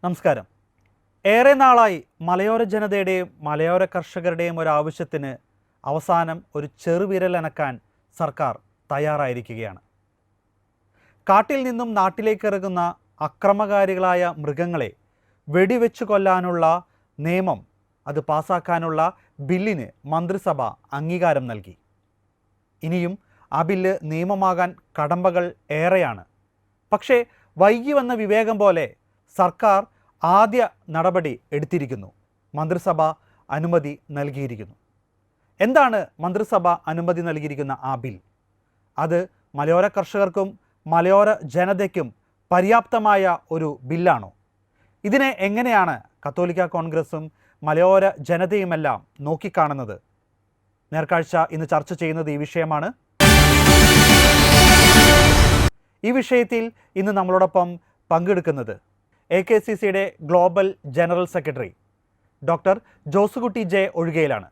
നമസ്കാരം. ഏറെ നാളായി മലയോര ജനതയുടെയും മലയോര കർഷകരുടെയും ഒരു ആവശ്യത്തിന് അവസാനം ഒരു ചെറുവിരലനക്കാൻ സർക്കാർ തയ്യാറായിരിക്കുകയാണ്. കാട്ടിൽ നിന്നും നാട്ടിലേക്ക് ഇറങ്ങുന്ന അക്രമകാരികളായ മൃഗങ്ങളെ വെടിവെച്ചു കൊല്ലാനുള്ള നിയമം അത് പാസാക്കാനുള്ള ബില്ലിന് മന്ത്രിസഭ അംഗീകാരം നൽകി. ഇനിയും ആ ബില്ല് നിയമമാകാൻ കടമ്പകൾ ഏറെയാണ്. പക്ഷേ വൈകി വന്ന വിവേകം പോലെ സർക്കാർ ആദ്യ നടപടി എടുത്തിരിക്കുന്നു. മന്ത്രിസഭ അനുമതി നൽകിയിരിക്കുന്നു. എന്താണ് മന്ത്രിസഭ അനുമതി നൽകിയിരിക്കുന്ന ആ ബിൽ? അത് മലയോര കർഷകർക്കും മലയോര ജനതയ്ക്കും പര്യാപ്തമായ ഒരു ബില്ലാണോ? ഇതിനെ എങ്ങനെയാണ് കത്തോലിക്ക കോൺഗ്രസും മലയോര ജനതയുമെല്ലാം നോക്കിക്കാണുന്നത്? നേർക്കാഴ്ച ഇന്ന് ചർച്ച ചെയ്യുന്നത് ഈ വിഷയമാണ്. ഈ വിഷയത്തിൽ ഇന്ന് നമ്മളോടൊപ്പം പങ്കെടുക്കുന്നത് AKCCയുടെ global general secretary doctor Josukutty J ഒഴുകയിലാണ്.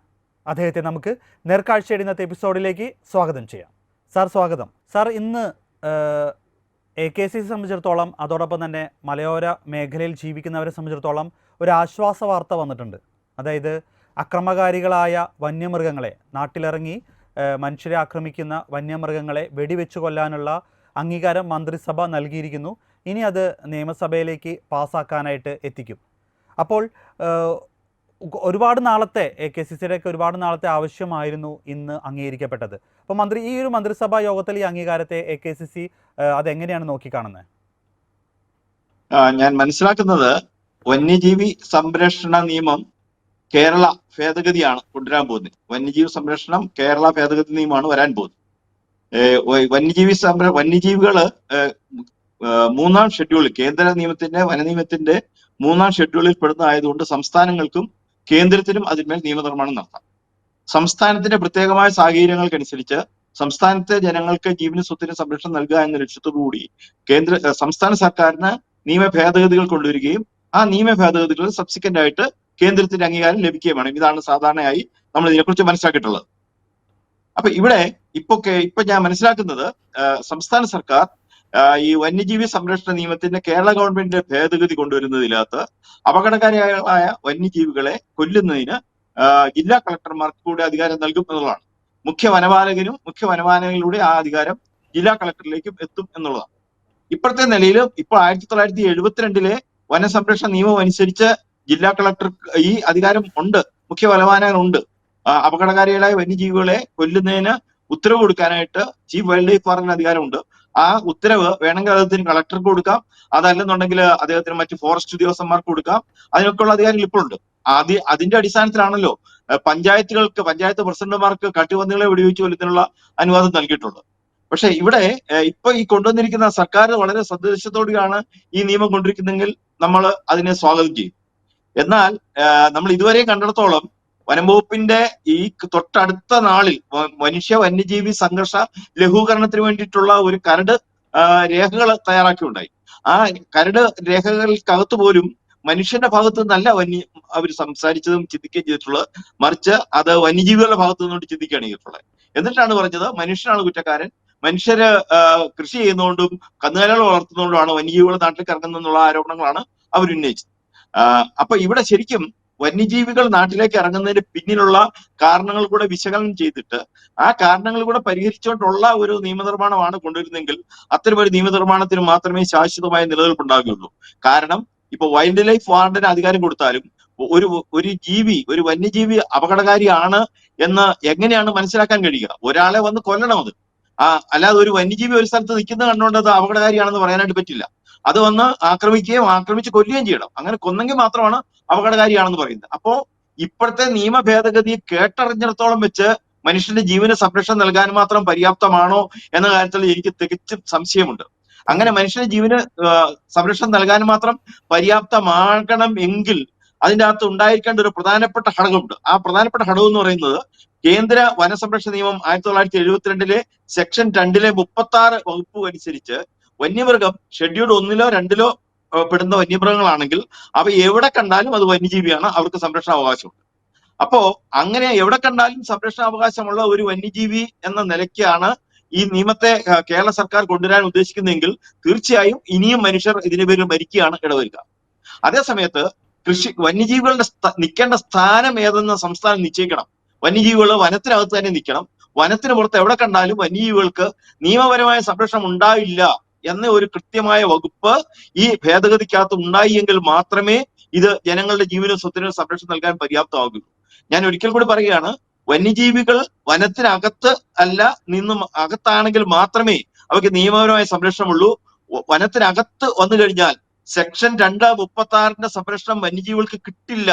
അദ്ദേഹത്തെ നമുക്ക് നേർക്കാഴ്ചയുടെ ഇന്നത്തെ എപ്പിസോഡിലേക്ക് സ്വാഗതം ചെയ്യാം. സാർ, സ്വാഗതം. സാർ, ഇന്ന് AKCC സംബന്ധിച്ചിടത്തോളം, അതോടൊപ്പം തന്നെ മലയോര മേഖലയിൽ ജീവിക്കുന്നവരെ സംബന്ധിച്ചിടത്തോളം ഒരു ആശ്വാസ വാർത്ത വന്നിട്ടുണ്ട്. അതായത് അക്രമകാരികളായ വന്യമൃഗങ്ങളെ, നാട്ടിലിറങ്ങി മനുഷ്യരെ ആക്രമിക്കുന്ന വന്യമൃഗങ്ങളെ വെടിവെച്ചു കൊല്ലാനുള്ള അംഗീകാരം മന്ത്രിസഭ നൽകിയിരിക്കുന്നു. ഇനി അത് നിയമസഭയിലേക്ക് പാസ്സാക്കാനായിട്ട് എത്തിക്കും. അപ്പോൾ ഒരുപാട് നാളത്തെ AKCCയുടെയൊക്കെ ഒരുപാട് നാളത്തെ ആവശ്യമായിരുന്നു ഇന്ന് അംഗീകരിക്കപ്പെട്ടത്. അപ്പോൾ ഈ ഒരു മന്ത്രിസഭാ യോഗത്തിൽ ഈ അംഗീകാരത്തെ AKCC അതെങ്ങനെയാണ് നോക്കിക്കാണുന്നത്? ഞാൻ മനസ്സിലാക്കുന്നത് വന്യജീവി സംരക്ഷണ നിയമം കേരള ഭേദഗതിയാണ് കൊണ്ടുവരാൻ പോകുന്നത്. വന്യജീവി സംരക്ഷണം കേരള ഭേദഗതി നിയമമാണ് വരാൻ പോകുന്നത്. വന്യജീവികള് മൂന്നാം ഷെഡ്യൂളിൽ, കേന്ദ്ര നിയമത്തിന്റെ വനനിയമത്തിന്റെ മൂന്നാം ഷെഡ്യൂളിൽ പെടുന്നതായതുകൊണ്ട് സംസ്ഥാനങ്ങൾക്കും കേന്ദ്രത്തിനും അതിന്മേൽ നിയമനിർമ്മാണം നടത്താം. സംസ്ഥാനത്തിന്റെ പ്രത്യേകമായ സാഹചര്യങ്ങൾക്കനുസരിച്ച് സംസ്ഥാനത്തെ ജനങ്ങൾക്ക് ജീവന സ്വത്തിന് സംരക്ഷണം നൽകുക എന്ന ലക്ഷ്യത്തോടുകൂടി സംസ്ഥാന സർക്കാരിന് നിയമ ഭേദഗതികൾ കൊണ്ടുവരികയും ആ നിയമ ഭേദഗതികൾ സബ്സിക്വന്റ് ആയിട്ട് കേന്ദ്രത്തിന്റെ അംഗീകാരം ലഭിക്കുകയും വേണം. ഇതാണ് സാധാരണയായി നമ്മൾ ഇതിനെക്കുറിച്ച് മനസ്സിലാക്കിയിട്ടുള്ളത്. അപ്പൊ ഇവിടെ ഇപ്പൊ ഞാൻ മനസ്സിലാക്കുന്നത് സംസ്ഥാന സർക്കാർ ഈ വന്യജീവി സംരക്ഷണ നിയമത്തിന്റെ കേരള ഗവൺമെന്റിന്റെ ഭേദഗതി കൊണ്ടുവരുന്നതിനകത്ത് അപകടകാരികളായ വന്യജീവികളെ കൊല്ലുന്നതിന് ജില്ലാ കളക്ടർമാർക്ക് കൂടെ അധികാരം നൽകും എന്നുള്ളതാണ്. മുഖ്യ വനപാലകനിലൂടെ ആ അധികാരം ജില്ലാ കളക്ടറിലേക്കും എത്തും എന്നുള്ളതാണ്. ഇപ്പോഴത്തെ നിലയിൽ ഇപ്പോൾ 1972 വനസംരക്ഷണ നിയമം അനുസരിച്ച് ജില്ലാ കളക്ടർ ഈ അധികാരം ഉണ്ട്, മുഖ്യ വനപാലകനുണ്ട്. അപകടകാരികളായ വന്യജീവികളെ കൊല്ലുന്നതിന് ഉത്തരവ് കൊടുക്കാനായിട്ട് ചീഫ് വൈൽഡ് ലൈഫ് വാർഡന് അധികാരമുണ്ട്. ആ ഉത്തരവ് വേണമെങ്കിൽ അദ്ദേഹത്തിന് കളക്ടർക്ക് കൊടുക്കാം, അതല്ലെന്നുണ്ടെങ്കിൽ അദ്ദേഹത്തിന് മറ്റ് ഫോറസ്റ്റ് ഉദ്യോഗസ്ഥന്മാർക്ക് കൊടുക്കാം. അതിനൊക്കെയുള്ള അധികാരങ്ങൾ ഇപ്പോഴുണ്ട്. അതിന്റെ അടിസ്ഥാനത്തിലാണല്ലോ പഞ്ചായത്ത് പ്രസിഡന്റുമാർക്ക് കാട്ടുപന്നികളെ വെടിവെച്ച് കൊല്ലുന്നതിനുള്ള അനുവാദം നൽകിയിട്ടുള്ളത്. പക്ഷെ ഇവിടെ ഇപ്പൊ ഈ കൊണ്ടുവന്നിരിക്കുന്ന സർക്കാർ വളരെ സന്ദേശത്തോടെയാണ് ഈ നിയമം കൊണ്ടിരിക്കുന്നതെങ്കിൽ നമ്മൾ അതിനെ സ്വാഗതം ചെയ്യും. എന്നാൽ നമ്മൾ ഇതുവരെ കണ്ടിടത്തോളം വനം വകുപ്പിന്റെ ഈ തൊട്ടടുത്ത നാളിൽ മനുഷ്യ വന്യജീവി സംഘർഷ ലഘൂകരണത്തിന് വേണ്ടിയിട്ടുള്ള ഒരു കരട് രേഖകൾ തയ്യാറാക്കിയുണ്ടായി. ആ കരട് രേഖകൾക്കകത്ത് പോലും മനുഷ്യന്റെ ഭാഗത്തു നിന്നല്ല അവർ സംസാരിച്ചതും ചിന്തിക്കുകയും ചെയ്തിട്ടുള്ളത്, മറിച്ച് അത് വന്യജീവികളുടെ ഭാഗത്തു നിന്നുകൊണ്ട് ചിന്തിക്കുകയാണ് ചെയ്തിട്ടുള്ളത്. എന്നിട്ടാണ് പറഞ്ഞത് മനുഷ്യനാണ് കുറ്റക്കാരൻ, മനുഷ്യര് കൃഷി ചെയ്യുന്നതുകൊണ്ടും കന്നുകാലികൾ വളർത്തുന്നതുകൊണ്ടുമാണ് വന്യജീവികൾ നാട്ടിലേക്ക് ഇറങ്ങുന്നുള്ള ആരോപണങ്ങളാണ് അവർ ഉന്നയിച്ചത്. അപ്പൊ ഇവിടെ ശരിക്കും വന്യജീവികൾ നാട്ടിലേക്ക് ഇറങ്ങുന്നതിന് പിന്നിലുള്ള കാരണങ്ങൾ കൂടെ വിശകലനം ചെയ്തിട്ട് ആ കാരണങ്ങൾ കൂടെ പരിഹരിച്ചുകൊണ്ടുള്ള ഒരു നിയമനിർമ്മാണമാണ് കൊണ്ടുവരുന്നതെങ്കിൽ അത്തരം ഒരു നിയമനിർമ്മാണത്തിന് മാത്രമേ ശാശ്വതമായ നിലനിൽപ്പുണ്ടാകുകയുള്ളൂ. കാരണം ഇപ്പൊ വൈൽഡ് ലൈഫ് വാർഡന് അധികാരം കൊടുത്താലും ഒരു വന്യജീവി അപകടകാരിയാണ് എന്ന് എങ്ങനെയാണ് മനസ്സിലാക്കാൻ കഴിയുക? ഒരാളെ വന്ന് കൊല്ലണം അത്. അല്ലാതെ ഒരു വന്യജീവി ഒരു സ്ഥലത്ത് നിൽക്കുന്നത് കണ്ടുകൊണ്ട് അത് അപകടകാരിയാണെന്ന് പറയാനായിട്ട് പറ്റില്ല. അത് വന്ന് ആക്രമിച്ച് കൊല്ലുകയും ചെയ്യണം. അങ്ങനെ കൊന്നെങ്കിൽ മാത്രമാണ് അപകടകാരിയാണെന്ന് പറയുന്നത്. അപ്പോ ഇപ്പോഴത്തെ നിയമ ഭേദഗതി കേട്ടറിഞ്ഞിടത്തോളം വെച്ച് മനുഷ്യന്റെ ജീവന് സംരക്ഷണം നൽകാൻ മാത്രം പര്യാപ്തമാണോ എന്ന കാര്യത്തിൽ എനിക്ക് തികച്ചും സംശയമുണ്ട്. അങ്ങനെ മനുഷ്യന്റെ ജീവന് സംരക്ഷണം നൽകാൻ മാത്രം പര്യാപ്തമാകണം എങ്കിൽ അതിൻ്റെ അകത്ത് ഉണ്ടായിരിക്കേണ്ട ഒരു പ്രധാനപ്പെട്ട ഘടകമുണ്ട്. ആ പ്രധാനപ്പെട്ട ഘടകം എന്ന് പറയുന്നത് കേന്ദ്ര വനസംരക്ഷണ നിയമം 1972 സെക്ഷൻ 2 36 വകുപ്പ് അനുസരിച്ച് വന്യമൃഗം ഷെഡ്യൂൾ 1 2 പെടുന്ന വന്യമൃഗങ്ങളാണെങ്കിൽ അവ എവിടെ കണ്ടാലും അത് വന്യജീവിയാണ്, അവർക്ക് സംരക്ഷണ അവകാശമുണ്ട്. അപ്പോ അങ്ങനെ എവിടെ കണ്ടാലും സംരക്ഷണ അവകാശമുള്ള ഒരു വന്യജീവി എന്ന നിലയ്ക്കാണ് ഈ നിയമത്തെ കേരള സർക്കാർ കൊണ്ടുവരാൻ ഉദ്ദേശിക്കുന്നതെങ്കിൽ തീർച്ചയായും ഇനിയും മനുഷ്യർ ഇതിനു പേരിൽ മരിക്കുകയാണ് ഇടവരിക. അതേസമയത്ത് വന്യജീവികളുടെ നിൽക്കേണ്ട സ്ഥാനം ഏതെന്ന് സംസ്ഥാനം നിശ്ചയിക്കണം. വന്യജീവികൾ വനത്തിനകത്ത് തന്നെ നിൽക്കണം. വനത്തിന് പുറത്ത് എവിടെ കണ്ടാലും വന്യജീവികൾക്ക് നിയമപരമായ സംരക്ഷണം ഉണ്ടാവില്ല എന്ന ഒരു കൃത്യമായ വകുപ്പ് ഈ ഭേദഗതിക്കകത്ത് ഉണ്ടായി എങ്കിൽ മാത്രമേ ഇത് ജനങ്ങളുടെ ജീവനും സ്വത്തിനും സംരക്ഷണം നൽകാൻ പര്യാപ്തമാകുള്ളൂ. ഞാൻ ഒരിക്കൽ കൂടി പറയുകയാണ്, വന്യജീവികൾ വനത്തിനകത്ത് അല്ല നിന്നും അകത്താണെങ്കിൽ മാത്രമേ അവയ്ക്ക് നിയമപരമായ സംരക്ഷണമുള്ളൂ. വനത്തിനകത്ത് വന്നു കഴിഞ്ഞാൽ സെക്ഷൻ 236 സംരക്ഷണം വന്യജീവികൾക്ക് കിട്ടില്ല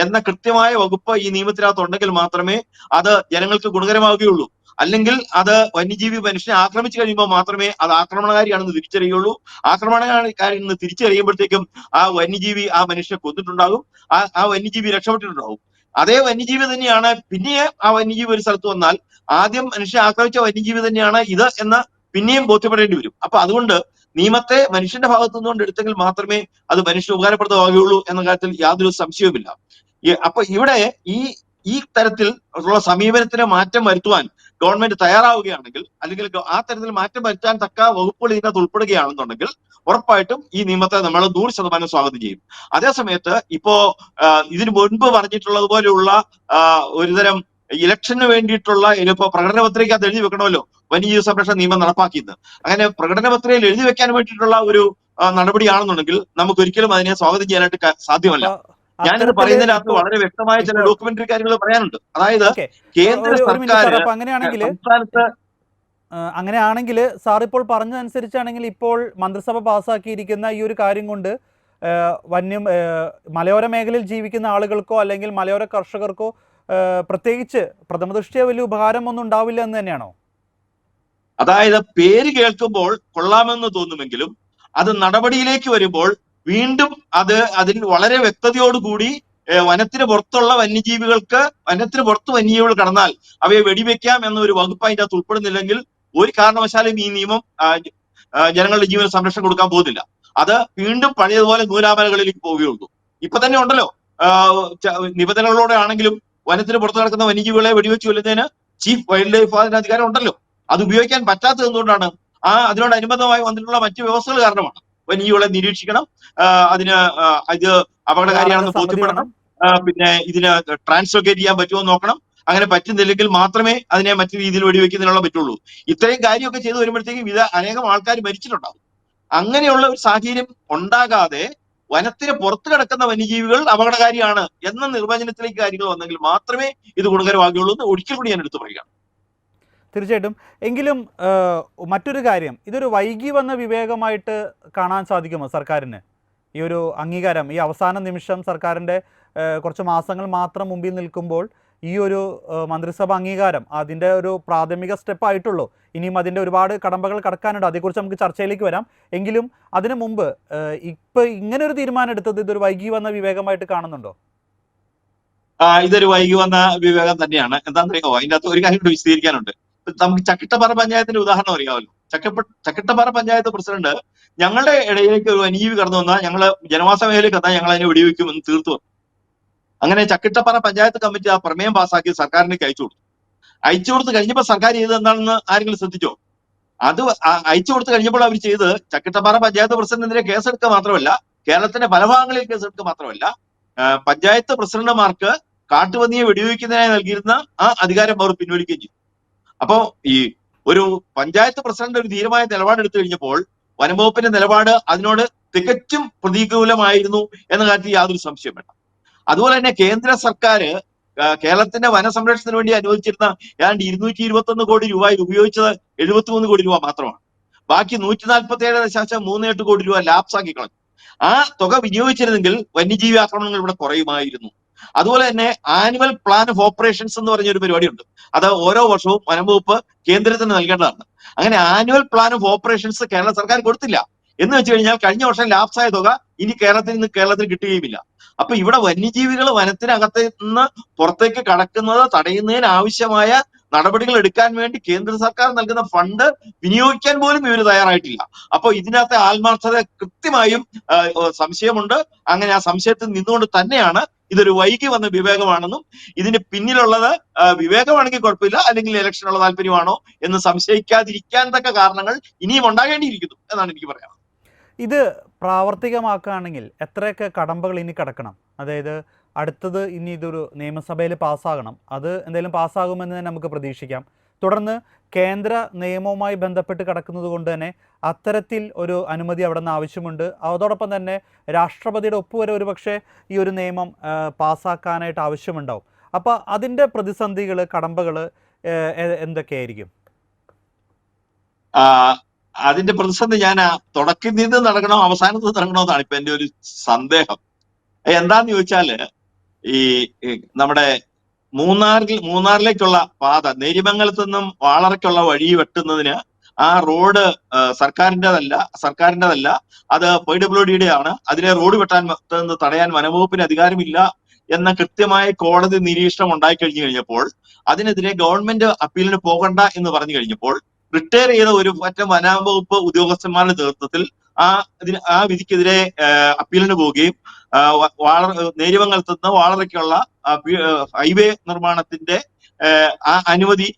എന്ന കൃത്യമായ വകുപ്പ് ഈ നിയമത്തിനകത്ത് ഉണ്ടെങ്കിൽ മാത്രമേ അത് ജനങ്ങൾക്ക് ഗുണകരമാവുകയുള്ളൂ. അല്ലെങ്കിൽ അത് വന്യജീവി മനുഷ്യനെ ആക്രമിച്ചു കഴിയുമ്പോൾ മാത്രമേ അത് ആക്രമണകാരിയാണെന്ന് തിരിച്ചറിയുള്ളൂ. ആക്രമണകാരിയാണെന്ന് തിരിച്ചറിയുമ്പോഴത്തേക്കും ആ വന്യജീവി ആ മനുഷ്യനെ കൊന്നിട്ടുണ്ടാകും, ആ വന്യജീവി രക്ഷപ്പെട്ടിട്ടുണ്ടാകും. അതേ വന്യജീവി തന്നെയാണ് പിന്നെ ആ വന്യജീവി ഒരു സ്ഥലത്ത് വന്നാൽ ആദ്യം മനുഷ്യനെ ആക്രമിച്ച വന്യജീവി തന്നെയാണ് ഇത് എന്ന് പിന്നെയും ബോധ്യപ്പെടേണ്ടി വരും. അപ്പൊ അതുകൊണ്ട് നിയമത്തെ മനുഷ്യന്റെ ഭാഗത്തു നിന്നുകൊണ്ട് എടുത്തെങ്കിൽ മാത്രമേ അത് മനുഷ്യന് ഉപകാരപ്രദമാകുകയുള്ളൂ എന്ന കാര്യത്തിൽ യാതൊരു സംശയവുമില്ല. അപ്പൊ ഇവിടെ ഈ തരത്തിൽ ഉള്ള സമീപനത്തിന് മാറ്റം വരുത്തുവാൻ ഗവൺമെന്റ് തയ്യാറാവുകയാണെങ്കിൽ, അല്ലെങ്കിൽ ആ തരത്തിൽ മാറ്റം വരുത്താൻ തക്ക വകുപ്പുകൾ ഇതിനകത്ത് ഉൾപ്പെടുകയാണെന്നുണ്ടെങ്കിൽ ഉറപ്പായിട്ടും ഈ നിയമത്തെ നമ്മൾ 100% സ്വാഗതം ചെയ്യും. അതേസമയത്ത് ഇപ്പോ ഇതിനു മുൻപ് പറഞ്ഞിട്ടുള്ളത് പോലെയുള്ള ഒരുതരം ഇലക്ഷന് വേണ്ടിയിട്ടുള്ള ഇപ്പോ പ്രകടന പത്രികയ്ക്ക് എഴുതി വെക്കണമല്ലോ വന്യജീവി സംരക്ഷണ നിയമം നടപ്പാക്കിയത്. അങ്ങനെ പ്രകടന പത്രികയിൽ എഴുതി വെക്കാൻ വേണ്ടിയിട്ടുള്ള ഒരു നടപടിയാണെന്നുണ്ടെങ്കിൽ നമുക്ക് ഒരിക്കലും അതിനെ സ്വാഗതം ചെയ്യാനായിട്ട് സാധ്യമല്ല. ഞാനിത് പറയുന്നതിനകത്ത് വളരെ വ്യക്തമായ ചില ഡോക്യുമെന്ററി കാര്യങ്ങൾ പറയാനുണ്ട്. അതായത് കേന്ദ്ര സർക്കാർ സംസ്ഥാനത്ത് അങ്ങനെയാണെങ്കിൽ സാർ ഇപ്പോൾ പറഞ്ഞതനുസരിച്ചാണെങ്കിൽ ഇപ്പോൾ മന്ത്രിസഭ പാസ്സാക്കിയിരിക്കുന്ന ഈ ഒരു കാര്യം കൊണ്ട് മലയോര മേഖലയിൽ ജീവിക്കുന്ന ആളുകൾക്കോ അല്ലെങ്കിൽ മലയോര കർഷകർക്കോ പ്രത്യേകിച്ച് പ്രഥമദൃഷ്ട്യാ വലിയ ഉപകാരം ഒന്നും ഉണ്ടാവില്ല എന്ന് തന്നെയാണോ? അതായത് പേര് കേൾക്കുമ്പോൾ കൊള്ളാമെന്ന് തോന്നുമെങ്കിലും അത് നടപടിയിലേക്ക് വരുമ്പോൾ വീണ്ടും അതിൽ വളരെ വ്യക്തതയോടുകൂടി വനത്തിന് പുറത്തുള്ള വന്യജീവികൾക്ക്, വനത്തിന് പുറത്ത് വന്യജീവികൾ കടന്നാൽ അവയെ വെടിവെക്കാം എന്നൊരു വകുപ്പ് അതിൻ്റെ അകത്ത് ഉൾപ്പെടുന്നില്ലെങ്കിൽ ഒരു കാരണവശാലും ഈ നിയമം ജനങ്ങളുടെ ജീവന സംരക്ഷണം കൊടുക്കാൻ പോകുന്നില്ല. അത് വീണ്ടും പഴയതുപോലെ നൂലാമലകളിലേക്ക് പോവുകയുള്ളൂ. ഇപ്പൊ തന്നെ ഉണ്ടല്ലോ നിബന്ധനകളോടെ ആണെങ്കിലും വനത്തിന് പുറത്ത് നടക്കുന്ന വന്യജീവികളെ വെടിവെച്ച് കൊല്ലുന്നതിന് ചീഫ് വൈൽഡ് ലൈഫ് അധികാരം ഉണ്ടല്ലോ. അത് ഉപയോഗിക്കാൻ പറ്റാത്തത് എന്തുകൊണ്ടാണ്? അതിനോടനുബന്ധമായി വന്നിട്ടുള്ള മറ്റു വ്യവസ്ഥകൾ കാരണമാണ്. വന്യജീവികളെ നിരീക്ഷിക്കണം, അതിന് ഇത് അപകടകാരിയാണെന്ന് ബോധ്യപ്പെടണം, പിന്നെ ഇതിന് ട്രാൻസ്ലൊക്കേറ്റ് ചെയ്യാൻ പറ്റുമോ നോക്കണം. അങ്ങനെ പറ്റുന്നില്ലെങ്കിൽ മാത്രമേ അതിനെ മറ്റു രീതിയിൽ വെടിവെക്കുന്നതിനുള്ള പറ്റുള്ളൂ. ഇത്രയും കാര്യമൊക്കെ ചെയ്തു വരുമ്പോഴത്തേക്കും ഇത് അനേകം ആൾക്കാർ മരിച്ചിട്ടുണ്ടാവും. അങ്ങനെയുള്ള ഒരു സാഹചര്യം ഉണ്ടാകാതെ വനത്തിന് പുറത്ത് കിടക്കുന്ന വന്യജീവികൾ അപകടകാരിയാണ് എന്ന നിർവചനത്തിലേക്ക് കാര്യങ്ങൾ വന്നെങ്കിൽ മാത്രമേ ഇത് ഗുണകരമാകുകയുള്ളൂ എന്ന് ഒരിക്കൽ കൂടി ഞാൻ എടുത്തു പറയുകയാണ്. തീർച്ചയായിട്ടും. എങ്കിലും മറ്റൊരു കാര്യം, ഇതൊരു വൈകി വന്ന വിവേകമായിട്ട് കാണാൻ സാധിക്കുമോ സർക്കാരിന്? ഈ ഒരു അംഗീകാരം ഈ അവസാന നിമിഷം സർക്കാരിൻ്റെ കുറച്ച് മാസങ്ങൾ മാത്രം മുമ്പിൽ നിൽക്കുമ്പോൾ ഈ ഒരു മന്ത്രിസഭ അംഗീകാരം അതിൻ്റെ ഒരു പ്രാഥമിക സ്റ്റെപ്പായിട്ടുള്ളൂ. ഇനിയും അതിൻ്റെ ഒരുപാട് കടമ്പകൾ കടക്കാനുണ്ട്. അതേക്കുറിച്ച് നമുക്ക് ചർച്ചയിലേക്ക് വരാം. എങ്കിലും അതിനു മുമ്പ് ഇപ്പം ഇങ്ങനെ ഒരു തീരുമാനം എടുത്തത് ഇതൊരു വൈകി വന്ന വിവേകമായിട്ട് കാണുന്നുണ്ടോ? ഇതൊരു വൈകി വന്ന വിവേകം തന്നെയാണ്. എന്താണെന്നറിയാമോ, അതിൻ്റെ അകത്ത് ഒരു കാര്യം കൂടി വിശദീകരിക്കാനുണ്ട്. നമുക്ക് ചക്കിട്ടപ്പാറ പഞ്ചായത്തിന്റെ ഉദാഹരണം അറിയാമല്ലോ. ചക്കിട്ടപ്പാറ പഞ്ചായത്ത് പ്രസിഡന്റ് ഞങ്ങളുടെ ഇടയിലേക്ക് ഒരു വന്യജീവി കടന്നു വന്നാൽ, ഞങ്ങള് ജനവാസ മേഖലയിലേക്ക് വന്നാൽ ഞങ്ങൾ അതിനെ വെടിവെക്കുമെന്ന് തീർത്തു വന്നു. അങ്ങനെ ചക്കിട്ടപ്പാറ പഞ്ചായത്ത് കമ്മിറ്റി ആ പ്രമേയം പാസ്സാക്കി സർക്കാരിലേക്ക് അയച്ചു കൊടുത്തു കഴിഞ്ഞപ്പോൾ സർക്കാർ ചെയ്തത് എന്താണെന്ന് ആരെങ്കിലും ശ്രദ്ധിച്ചോ? അത് അയച്ചു കൊടുത്തു കഴിഞ്ഞപ്പോൾ അവർ ചെയ്ത് ചക്കിട്ടപ്പാറ പഞ്ചായത്ത് പ്രസിഡന്റിനെതിരെ കേസെടുക്കുക മാത്രമല്ല, കേരളത്തിന്റെ പല ഭാഗങ്ങളിൽ കേസെടുക്കുക മാത്രമല്ല, പഞ്ചായത്ത് പ്രസിഡന്റുമാർക്ക് കാട്ടുപന്നിയെ വെടിവെക്കുന്നതിനായി നൽകിയിരുന്ന ആ അധികാരം അവർ പിൻവലിക്കുകയും ചെയ്തു. അപ്പോ ഈ ഒരു പഞ്ചായത്ത് പ്രസിഡന്റ് ഒരു ധീരമായ നിലപാടെടുത്തു കഴിഞ്ഞപ്പോൾ വനംവകുപ്പിന്റെ നിലപാട് അതിനോട് തികച്ചും പ്രതികൂലമായിരുന്നു എന്ന കാര്യത്തിൽ യാതൊരു സംശയം വേണ്ട. അതുപോലെ തന്നെ കേന്ദ്ര സർക്കാർ കേരളത്തിന്റെ വനസംരക്ഷണത്തിന് വേണ്ടി അനുവദിച്ചിരുന്ന ഏതാണ്ട് 221 കോടി രൂപ ഉപയോഗിച്ചത് 73 കോടി രൂപ മാത്രമാണ്. ബാക്കി 147.38 കോടി രൂപ ലാപ്സ് ആക്കി കളഞ്ഞു. ആ തുക വിനിയോഗിച്ചിരുന്നെങ്കിൽ വന്യജീവി ആക്രമണങ്ങൾ ഇവിടെ കുറയുമായിരുന്നു. അതുപോലെ തന്നെ ആനുവൽ പ്ലാൻ ഓഫ് ഓപ്പറേഷൻസ് എന്ന് പറഞ്ഞൊരു പരിപാടിയുണ്ട്. അത് ഓരോ വർഷവും വനംവകുപ്പ് കേന്ദ്രത്തിന് നൽകേണ്ടതാണ്. അങ്ങനെ annual plan of operations Kerala സർക്കാർ കൊടുത്തില്ല എന്ന് വെച്ച് കഴിഞ്ഞാൽ കഴിഞ്ഞ വർഷം ലാപ്സായ തുക ഇനി കേരളത്തിൽ കിട്ടുകയുമില്ല. അപ്പൊ ഇവിടെ വന്യജീവികൾ വനത്തിനകത്ത് നിന്ന് പുറത്തേക്ക് കടക്കുന്നത് തടയുന്നതിന് ആവശ്യമായ നടപടികൾ എടുക്കാൻ വേണ്ടി കേന്ദ്ര സർക്കാർ നൽകുന്ന ഫണ്ട് വിനിയോഗിക്കാൻ പോലും ഇവർ തയ്യാറായിട്ടില്ല. അപ്പൊ ഇതിനകത്തെ ആത്മാർത്ഥത കൃത്യമായും സംശയമുണ്ട്. അങ്ങനെ ആ സംശയത്തിൽ നിന്നുകൊണ്ട് തന്നെയാണ് ഇതൊരു വൈകി വന്ന വിവേകമാണെന്നും ഇതിന് പിന്നിലുള്ളത് വിവേകമാണെങ്കിൽ കുഴപ്പമില്ല, അല്ലെങ്കിൽ ഇലക്ഷനുള്ള താല്പര്യമാണോ എന്ന് സംശയിക്കാതിരിക്കാൻ തക്ക കാരണങ്ങൾ ഇനിയും ഉണ്ടാകേണ്ടിയിരിക്കുന്നു എന്നാണ് എനിക്ക് പറയാനുള്ളത്. ഇത് പ്രാവർത്തികമാക്കുകയാണെങ്കിൽ എത്രയൊക്കെ കടമ്പകൾ ഇനി കടക്കണം? അതായത് അടുത്തത് ഇനി ഇതൊരു നിയമസഭയിൽ പാസ്സാകണം, അത് എന്തായാലും പാസ്സാകുമെന്ന് തന്നെ നമുക്ക് പ്രതീക്ഷിക്കാം. തുടർന്ന് കേന്ദ്ര നിയമവുമായി ബന്ധപ്പെട്ട് കിടക്കുന്നത് കൊണ്ട് തന്നെ അത്തരത്തിൽ ഒരു അനുമതി അവിടെ നിന്ന് ആവശ്യമുണ്ട്. അതോടൊപ്പം തന്നെ രാഷ്ട്രപതിയുടെ ഒപ്പുവരെ ഒരുപക്ഷെ ഈ ഒരു നിയമം പാസ്സാക്കാനായിട്ട് ആവശ്യമുണ്ടാവും. അപ്പോൾ അതിൻ്റെ പ്രതിസന്ധികൾ, കടമ്പകൾ എന്തൊക്കെയായിരിക്കും? അതിന്റെ പ്രതിസന്ധി ഞാൻ തുടക്കത്തിൽ നിന്ന് നടക്കണോ അവസാനത്ത് നടക്കണോ എന്നാണ് ഇപ്പൊ എന്റെ ഒരു സന്ദേഹം. എന്താന്ന് ചോദിച്ചാല്, ഈ നമ്മുടെ മൂന്നാറിലേക്കുള്ള പാത, നേര്യമംഗലത്ത് നിന്നും വാളറയ്ക്കുള്ള വഴി വെട്ടുന്നതിന് ആ റോഡ് സർക്കാരിൻ്റെതല്ല, അത് PWDയുടെ ആണ്. അതിലെ റോഡ് വെട്ടാൻ തടയാൻ വനംവകുപ്പിന് അധികാരമില്ല എന്ന കൃത്യമായ കോടതി നിരീക്ഷണം ഉണ്ടായി കഴിഞ്ഞപ്പോൾ അതിനെതിരെ ഗവൺമെന്റ് അപ്പീലിന് പോകണ്ട എന്ന് പറഞ്ഞു കഴിഞ്ഞപ്പോൾ റിട്ടയർ ചെയ്ത ഒരു മറ്റം വനംവകുപ്പ് ഉദ്യോഗസ്ഥന്മാരുടെ നേതൃത്വത്തിൽ ആ വിധിക്കെതിരെ അപ്പീലിന് പോവുകയും നേര്യമംഗലത്ത് നിന്ന് വാളറയ്ക്കുള്ള ഹൈവേ നിർമ്മാണത്തിന്റെ ആ അനുമതി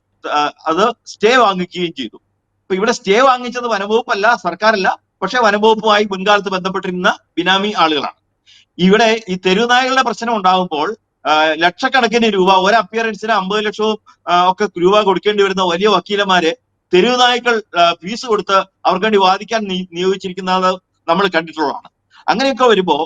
അത് സ്റ്റേ വാങ്ങിക്കുകയും ചെയ്തു. അപ്പൊ ഇവിടെ സ്റ്റേ വാങ്ങിച്ചത് വനംവകുപ്പല്ല, സർക്കാരല്ല, പക്ഷെ വനംവകുപ്പുമായി മുൻകാലത്ത് ബന്ധപ്പെട്ടിരുന്ന ബിനാമി ആളുകളാണ്. ഇവിടെ ഈ തെരുവുനായകളുടെ പ്രശ്നം ഉണ്ടാകുമ്പോൾ ലക്ഷക്കണക്കിന് രൂപ, ഒരു അപ്പിയറൻസിന് 50 ലക്ഷവും ഒക്കെ രൂപ കൊടുക്കേണ്ടി വരുന്ന വലിയ വക്കീലന്മാരെ തെരുവുനായ്ക്കൾ ഫീസ് കൊടുത്ത് അവർക്ക് വേണ്ടി വാദിക്കാൻ നിയോഗിച്ചിരിക്കുന്നത് നമ്മൾ കണ്ടിട്ടുള്ളതാണ്. അങ്ങനെയൊക്കെ വരുമ്പോ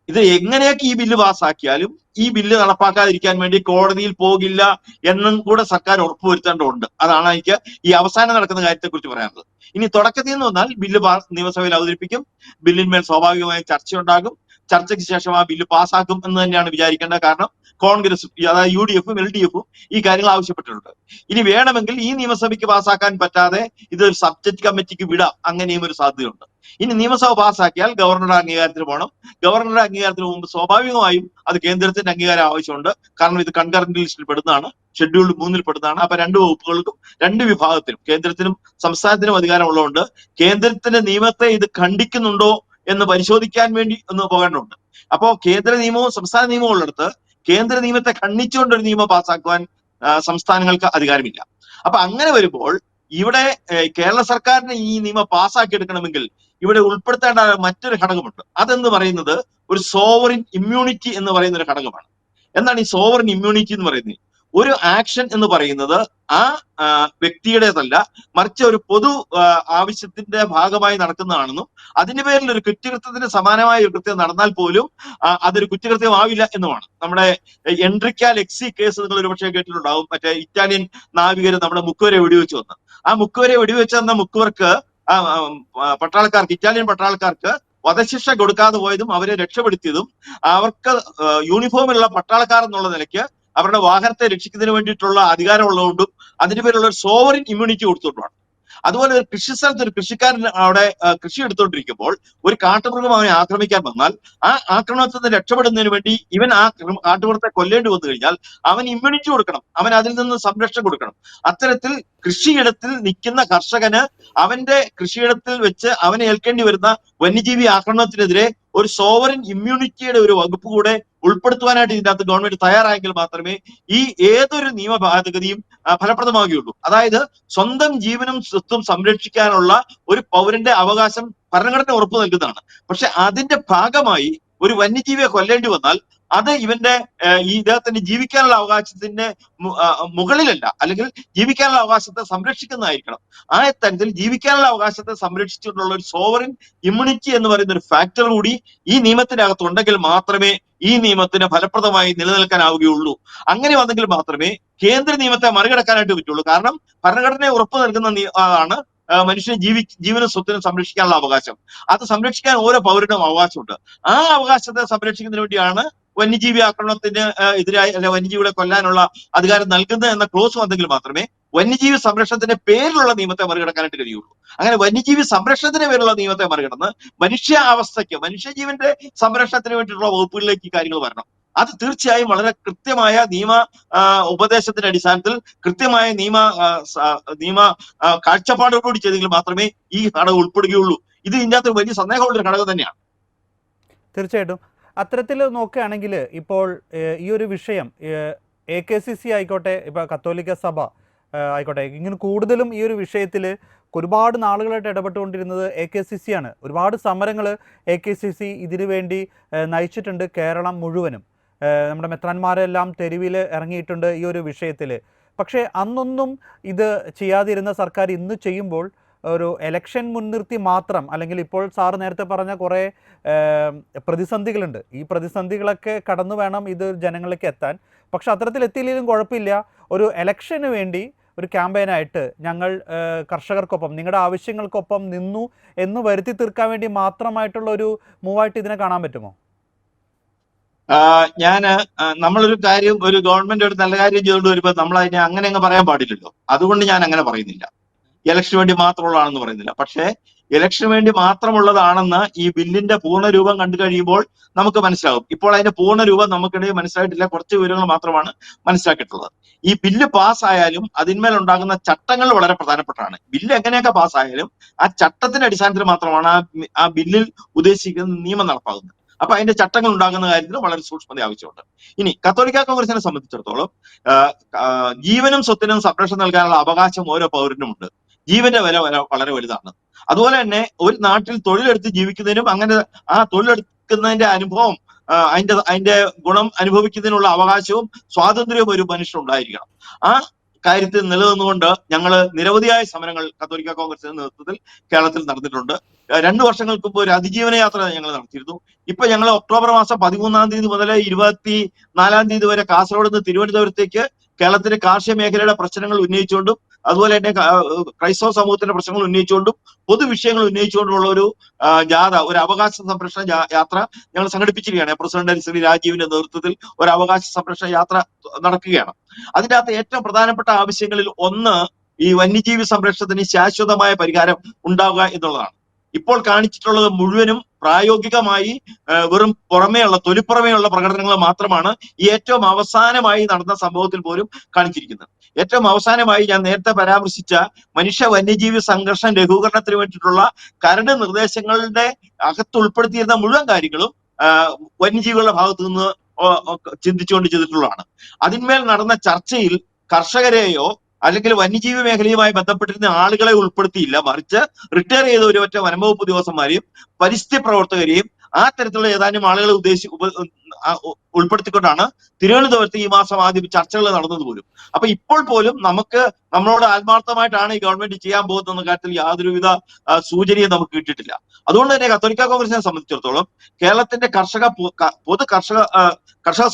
ഇത് എങ്ങനെയൊക്കെ ഈ ബില്ല് പാസ്സാക്കിയാലും ഈ ബില്ല് നടപ്പാക്കാതിരിക്കാൻ വേണ്ടി കോടതിയിൽ പോകില്ല എന്നും കൂടെ സർക്കാർ ഉറപ്പുവരുത്തേണ്ടതുണ്ട്. അതാണ് എനിക്ക് ഈ അവസാനം നടക്കുന്ന കാര്യത്തെക്കുറിച്ച് പറയാനുള്ളത്. ഇനി തുടക്കത്തിൽ നിന്ന് വന്നാൽ ബില്ല് നിയമസഭയിൽ അവതരിപ്പിക്കും, ബില്ലിന്മേൽ സ്വാഭാവികമായും ചർച്ചയുണ്ടാകും, ചർച്ചയ്ക്ക് ശേഷം ആ ബില്ല് പാസ്സാക്കും എന്ന് തന്നെയാണ് വിചാരിക്കേണ്ടത്. കാരണം കോൺഗ്രസ്, അതായത് UDF-ഉം LDF-ഉം ഈ കാര്യങ്ങൾ ആവശ്യപ്പെട്ടിട്ടുണ്ട്. ഇനി വേണമെങ്കിൽ ഈ നിയമസഭയ്ക്ക് പാസ്സാക്കാൻ പറ്റാതെ ഇതൊരു സബ്ജക്ട് കമ്മിറ്റിക്ക് വിടാം, അങ്ങനെയും ഒരു സാധ്യതയുണ്ട്. ഇനി നിയമസഭ പാസ്സാക്കിയാൽ ഗവർണറുടെ അംഗീകാരത്തിന് പോകണം. ഗവർണറുടെ അംഗീകാരത്തിന് മുമ്പ് സ്വാഭാവികമായും അത് കേന്ദ്രത്തിന്റെ അംഗീകാരം ആവശ്യമുണ്ട്. കാരണം ഇത് കൺകറന്റ് ലിസ്റ്റിൽ പെടുന്നതാണ്, ഷെഡ്യൂൾ 3-ൽ പെടുന്നതാണ്. അപ്പൊ രണ്ട് വകുപ്പുകൾക്കും, രണ്ട് വിഭാഗത്തിനും, കേന്ദ്രത്തിനും സംസ്ഥാനത്തിനും അധികാരമുള്ളതുകൊണ്ട് കേന്ദ്രത്തിന്റെ നിയമത്തെ ഇത് ഖണ്ഡിക്കുന്നുണ്ടോ എന്ന് പരിശോധിക്കാൻ വേണ്ടി ഒന്ന് പോകേണ്ടതുണ്ട്. അപ്പോ കേന്ദ്ര നിയമവും സംസ്ഥാന നിയമവും ഉള്ളിടത്ത് കേന്ദ്ര നിയമത്തെ ഖണ്ഡിച്ചുകൊണ്ട് ഒരു നിയമം പാസ്സാക്കുവാൻ സംസ്ഥാനങ്ങൾക്ക് അധികാരമില്ല. അപ്പൊ അങ്ങനെ വരുമ്പോൾ ഇവിടെ കേരള സർക്കാരിന് ഈ നിയമം പാസ്സാക്കി എടുക്കണമെങ്കിൽ ഇവിടെ ഉൾപ്പെടുത്തേണ്ട മറ്റൊരു ഘടകമുണ്ട്. അതെന്ന് പറയുന്നത് ഒരു സോവറിൻ ഇമ്മ്യൂണിറ്റി എന്ന് പറയുന്ന ഒരു ഘടകമാണ്. എന്താണ് ഈ സോവറിൻ ഇമ്മ്യൂണിറ്റി എന്ന് പറയുന്നത്? ഒരു ആക്ഷൻ എന്ന് പറയുന്നത് ആ വ്യക്തിയുടേതല്ല, മറിച്ച് ഒരു പൊതു ആവശ്യത്തിന്റെ ഭാഗമായി നടക്കുന്നതാണെന്നും അതിന്റെ പേരിൽ ഒരു കുറ്റകൃത്യത്തിന് സമാനമായ ഒരു കൃത്യം നടന്നാൽ പോലും അതൊരു കുറ്റകൃത്യമാവില്ല എന്നുമാണ്. നമ്മുടെ എൻട്രിക്ക ലെക്സി കേസ് നിങ്ങൾ ഒരുപക്ഷെ കേട്ടിട്ടുണ്ടാവും. മറ്റേ ഇറ്റാലിയൻ നാവികര് നമ്മുടെ മുക്കുവരെ വെടിവെച്ച് വന്ന്, ആ മുക്കുവരെ വെടിവെച്ച് വന്ന മുക്കുവർക്ക് പട്ടാളക്കാർക്ക്, ഇറ്റാലിയൻ പട്ടാളക്കാർക്ക് വധശിക്ഷ കൊടുക്കാതെ പോയതും അവരെ രക്ഷപ്പെടുത്തിയതും അവർക്ക് യൂണിഫോമിലുള്ള പട്ടാളക്കാർ എന്നുള്ള നിലയ്ക്ക് അവരുടെ വാഹനത്തെ രക്ഷിക്കുന്നതിന് വേണ്ടിയിട്ടുള്ള അധികാരമുള്ളതുകൊണ്ടും അതിന്റെ പേരുള്ള ഒരു സോവറിൻ ഇമ്മ്യൂണിറ്റി കൊടുത്തുകൊണ്ടാണ്. അതുപോലെ ഒരു കൃഷി സ്ഥലത്ത് ഒരു കൃഷിക്കാരൻ അവിടെ കൃഷി എടുത്തുകൊണ്ടിരിക്കുമ്പോൾ ഒരു കാട്ടുമൃഗം അവനെ ആക്രമിക്കാൻ വന്നാൽ ആ ആക്രമണത്തിൽ നിന്ന് രക്ഷപ്പെടുന്നതിന് വേണ്ടി ഇവൻ ആ കാട്ടുമൃഗത്തെ കൊല്ലേണ്ടി വന്നു കഴിഞ്ഞാൽ അവൻ ഇമ്മ്യൂണിറ്റി കൊടുക്കണം, അവൻ അതിൽ നിന്ന് സംരക്ഷണം കൊടുക്കണം. അത്തരത്തിൽ കൃഷിയിടത്തിൽ നിൽക്കുന്ന കർഷകന് അവന്റെ കൃഷിയിടത്തിൽ വെച്ച് അവനെ ഏൽക്കേണ്ടി വരുന്ന വന്യജീവി ആക്രമണത്തിനെതിരെ ഒരു സോവറിൻ ഇമ്മ്യൂണിറ്റിയുടെ ഒരു വകുപ്പ് കൂടെ ഉൾപ്പെടുത്തുവാനായിട്ട് ഇതിന്റെ അകത്ത് ഗവൺമെന്റ് തയ്യാറായെങ്കിൽ മാത്രമേ ഈ ഏതൊരു നിയമ ഭേദഗതിയും ഫലപ്രദമാകുകയുള്ളൂ. അതായത് സ്വന്തം ജീവനും സ്വത്തും സംരക്ഷിക്കാനുള്ള ഒരു പൗരന്റെ അവകാശം ഭരണഘടന ഉറപ്പു നൽകുന്നതാണ്. പക്ഷെ അതിന്റെ ഭാഗമായി ഒരു വന്യജീവിയെ കൊല്ലേണ്ടി വന്നാൽ അത് ഇവന്റെ ഈ ഇദ്ദേഹത്തിന്റെ ജീവിക്കാനുള്ള അവകാശത്തിന്റെ മുകളിലല്ല, അല്ലെങ്കിൽ ജീവിക്കാനുള്ള അവകാശത്തെ സംരക്ഷിക്കുന്നതായിരിക്കണം. ആ തരത്തിൽ ജീവിക്കാനുള്ള അവകാശത്തെ സംരക്ഷിച്ചുകൊണ്ടുള്ള ഒരു സോവറിൻ ഇമ്മ്യൂണിറ്റി എന്ന് പറയുന്ന ഒരു ഫാക്ടർ കൂടി ഈ നിയമത്തിനകത്ത് ഉണ്ടെങ്കിൽ മാത്രമേ ഈ നിയമത്തിന് ഫലപ്രദമായി നിലനിൽക്കാനാവുകയുള്ളൂ. അങ്ങനെ വന്നെങ്കിൽ മാത്രമേ കേന്ദ്ര നിയമത്തെ മറികടക്കാനായിട്ട് പറ്റുള്ളൂ. കാരണം ഭരണഘടനയെ ഉറപ്പു നൽകുന്ന ആണ് മനുഷ്യന് ജീവനും സ്വത്തിനും സംരക്ഷിക്കാനുള്ള അവകാശം. അത് സംരക്ഷിക്കാൻ ഓരോ പൗരനും അവകാശമുണ്ട്. ആ അവകാശത്തെ സംരക്ഷിക്കുന്നതിന് വേണ്ടിയാണ് വന്യജീവി ആക്രമണത്തിന് എതിരായി, അല്ലെ വന്യജീവികളെ കൊല്ലാനുള്ള അധികാരം നൽകുന്നത് എന്ന ക്ലോസ് വന്നെങ്കിൽ മാത്രമേ വന്യജീവി സംരക്ഷണത്തിന്റെ പേരിലുള്ള നിയമത്തെ മറികടക്കാനായിട്ട് കഴിയുള്ളൂ. അങ്ങനെ വന്യജീവി സംരക്ഷണത്തിന്റെ പേരിലുള്ള നിയമത്തെ മറികടന്ന് മനുഷ്യജീവന്റെ സംരക്ഷണത്തിന് വേണ്ടിയിട്ടുള്ള വകുപ്പുകളിലേക്ക് ഈ കാര്യങ്ങൾ വരണം. അത് തീർച്ചയായും വളരെ കൃത്യമായ നിയമ ഉപദേശത്തിന്റെ അടിസ്ഥാനത്തിൽ കൃത്യമായ നിയമ കാഴ്ചപ്പാടോടുകൂടി ചെയ്തെങ്കിൽ മാത്രമേ ഈ ഘടകം ഉൾപ്പെടുകയുള്ളൂ. ഇത് ഇതിനകത്ത് വലിയ സന്ദേഹമുള്ളൊരു ഘടകം തന്നെയാണ്. തീർച്ചയായിട്ടും അത്തരത്തിൽ നോക്കുകയാണെങ്കിൽ ഇപ്പോൾ ഈ ഒരു വിഷയം AKCC ആയിക്കോട്ടെ, ഇപ്പോൾ കത്തോലിക്ക സഭ ആയിക്കോട്ടെ, ഇങ്ങനെ കൂടുതലും ഈ ഒരു വിഷയത്തിൽ ഒരുപാട് നാളുകളായിട്ട് ഇടപെട്ടുകൊണ്ടിരുന്നത് AKCC ആണ്. ഒരുപാട് സമരങ്ങൾ AKCC ഇതിനു വേണ്ടി നയിച്ചിട്ടുണ്ട് കേരളം മുഴുവനും. നമ്മുടെ മെത്രാന്മാരെല്ലാം തെരുവിൽ ഇറങ്ങിയിട്ടുണ്ട് ഈ ഒരു വിഷയത്തിൽ. പക്ഷേ അന്നൊന്നും ഇത് ചെയ്യാതിരുന്ന സർക്കാർ ഇന്ന് ചെയ്യുമ്പോൾ ഒരു എലക്ഷൻ മുൻനിർത്തി മാത്രം, അല്ലെങ്കിൽ ഇപ്പോൾ സാറ് നേരത്തെ പറഞ്ഞ കുറേ പ്രതിസന്ധികളുണ്ട്, ഈ പ്രതിസന്ധികളൊക്കെ കടന്നു വേണം ഇത് ജനങ്ങളിലേക്ക് എത്താൻ. പക്ഷെ അത്തരത്തിൽ എത്തിയില്ലെങ്കിലും കുഴപ്പമില്ല, ഒരു എലക്ഷന് വേണ്ടി ഒരു ക്യാമ്പയിനായിട്ട് ഞങ്ങൾ കർഷകർക്കൊപ്പം നിങ്ങളുടെ ആവശ്യങ്ങൾക്കൊപ്പം നിന്നു എന്ന് വരുത്തി തീർക്കാൻ വേണ്ടി മാത്രമായിട്ടുള്ള ഒരു മൂവായിട്ട് ഇതിനെ കാണാൻ പറ്റുമോ? നമ്മളൊരു കാര്യം, ഒരു ഗവൺമെന്റ് ഒരു നല്ല കാര്യം ചെയ്തുകൊണ്ട് വരുമ്പോൾ നമ്മൾ അതിനെ അങ്ങനെ അങ്ങ് പറയാൻ പാടില്ലല്ലോ. അതുകൊണ്ട് ഞാൻ അങ്ങനെ പറയുന്നില്ല, ഇലക്ഷന് വേണ്ടി മാത്രമുള്ളതാണെന്ന് പറയുന്നില്ല. പക്ഷേ ഇലക്ഷന് വേണ്ടി മാത്രമുള്ളതാണെന്ന് ഈ ബില്ലിന്റെ പൂർണ്ണരൂപം കണ്ടു കഴിയുമ്പോൾ നമുക്ക് മനസ്സിലാകും. ഇപ്പോൾ അതിന്റെ പൂർണ്ണരൂപം നമുക്കിടയിൽ മനസ്സിലായിട്ടില്ല, കുറച്ച് വിവരങ്ങൾ മാത്രമാണ് മനസ്സിലാക്കിയിട്ടുള്ളത്. ഈ ബില്ല് പാസ്സായാലും അതിന്മേൽ ഉണ്ടാകുന്ന ചട്ടങ്ങൾ വളരെ പ്രധാനപ്പെട്ടതാണ്. ബില്ല് എങ്ങനെയൊക്കെ പാസ്സായാലും ആ ചട്ടത്തിന്റെ അടിസ്ഥാനത്തിൽ മാത്രമാണ് ആ ബില്ലിൽ ഉദ്ദേശിക്കുന്ന നിയമം നടപ്പാകുന്നത്. അപ്പൊ അതിന്റെ ചട്ടങ്ങൾ ഉണ്ടാകുന്ന കാര്യത്തിൽ വളരെ സൂക്ഷ്മത ആവശ്യമുണ്ട്. ഇനി കത്തോലിക്ക കോൺഗ്രസിനെ സംബന്ധിച്ചിടത്തോളം ജീവനും സ്വത്തിനും സംരക്ഷണം നൽകാനുള്ള അവകാശം ഓരോ പൗരനുമുണ്ട്. ജീവന്റെ വില വളരെ വലുതാണ്. അതുപോലെ തന്നെ ഒരു നാട്ടിൽ തൊഴിലെടുത്ത് ജീവിക്കുന്നതിനും അങ്ങനെ ആ തൊഴിലെടുക്കുന്നതിന്റെ അനുഭവം, അതിന്റെ ഗുണം അനുഭവിക്കുന്നതിനുള്ള അവകാശവും സ്വാതന്ത്ര്യവും ഒരു മനുഷ്യനുണ്ടായിരിക്കണം. ആ കാര്യത്തിൽ നിലനിന്നുകൊണ്ട് ഞങ്ങൾ നിരവധിയായ സമരങ്ങൾ കത്തോലിക്ക കോൺഗ്രസിന്റെ നേതൃത്വത്തിൽ കേരളത്തിൽ നടന്നിട്ടുണ്ട്. 2 വർഷങ്ങൾക്ക് മുമ്പ് ഒരു അതിജീവന യാത്ര ഞങ്ങൾ നടത്തിയിരുന്നു. ഇപ്പൊ ഞങ്ങൾ ഒക്ടോബർ മാസം 13-ാം തീയതി മുതൽ 24-ാം തീയതി വരെ കാസർഗോഡ് നിന്ന് തിരുവനന്തപുരത്തേക്ക് കേരളത്തിന്റെ കാർഷിക മേഖലയുടെ പ്രശ്നങ്ങൾ ഉന്നയിച്ചുകൊണ്ടും അതുപോലെ തന്നെ ക്രൈസ്തവ സമൂഹത്തിന്റെ പ്രശ്നങ്ങൾ ഉന്നയിച്ചുകൊണ്ടും പൊതുവിഷയങ്ങൾ ഉന്നയിച്ചുകൊണ്ടുള്ള ഒരു ജാഥ, ഒരു അവകാശ സംരക്ഷണ യാത്ര ഞങ്ങൾ സംഘടിപ്പിച്ചിരിക്കുകയാണ്. പ്രസിഡന്റ് ശ്രീ രാജീവിന്റെ നേതൃത്വത്തിൽ ഒരു അവകാശ സംരക്ഷണ യാത്ര നടക്കുകയാണ്. അതിന്റെ അകത്ത് ഏറ്റവും പ്രധാനപ്പെട്ട ആവശ്യങ്ങളിൽ ഒന്ന് ഈ വന്യജീവി സംരക്ഷണത്തിന് ശാശ്വതമായ പരിഹാരം ഉണ്ടാവുക എന്നുള്ളതാണ്. ഇപ്പോൾ കാണിച്ചിട്ടുള്ളത് മുഴുവനും പ്രായോഗികമായി വെറും തൊലിപ്പുറമേയുള്ള പ്രകടനങ്ങൾ മാത്രമാണ് ഈ ഏറ്റവും അവസാനമായി നടന്ന സംഭവത്തിൽ പോലും കാണിച്ചിരിക്കുന്നത്. ഏറ്റവും അവസാനമായി ഞാൻ നേരത്തെ പരാമർശിച്ച മനുഷ്യ വന്യജീവി സംഘർഷം ലഘൂകരണത്തിന് വേണ്ടിയിട്ടുള്ള കരട് നിർദ്ദേശങ്ങളുടെ അകത്ത് ഉൾപ്പെടുത്തിയിരുന്ന മുഴുവൻ കാര്യങ്ങളും വന്യജീവികളുടെ ഭാഗത്തു നിന്ന് ചിന്തിച്ചുകൊണ്ട് ചെയ്തിട്ടുള്ളതാണ്. അതിന്മേൽ നടന്ന ചർച്ചയിൽ കർഷകരെയോ അല്ലെങ്കിൽ വന്യജീവി മേഖലയുമായി ബന്ധപ്പെട്ടിരുന്ന ആളുകളെ ഉൾപ്പെടുത്തിയില്ല. മറിച്ച് റിട്ടയർ ചെയ്ത ഒരു ഒറ്റ വനംവകുപ്പ് ഉദ്യോഗസ്ഥന്മാരെയും പരിസ്ഥിതി പ്രവർത്തകരെയും ആ തരത്തിലുള്ള ഏതാനും ആളുകളെ ഉൾപ്പെടുത്തിക്കൊണ്ടാണ് തിരുവനന്തപുരത്ത് ഈ മാസം ആദ്യം ചർച്ചകൾ നടന്നത് പോലും. അപ്പൊ ഇപ്പോൾ പോലും നമ്മളോട് ആത്മാർത്ഥമായിട്ടാണ് ഈ ഗവൺമെന്റ് ചെയ്യാൻ പോകുന്ന കാര്യത്തിൽ യാതൊരുവിധ സൂചനയും നമുക്ക് കിട്ടിയിട്ടില്ല. അതുകൊണ്ട് തന്നെ കത്തോലിക്ക കോൺഗ്രസിനെ സംബന്ധിച്ചിടത്തോളം കേരളത്തിന്റെ കർഷക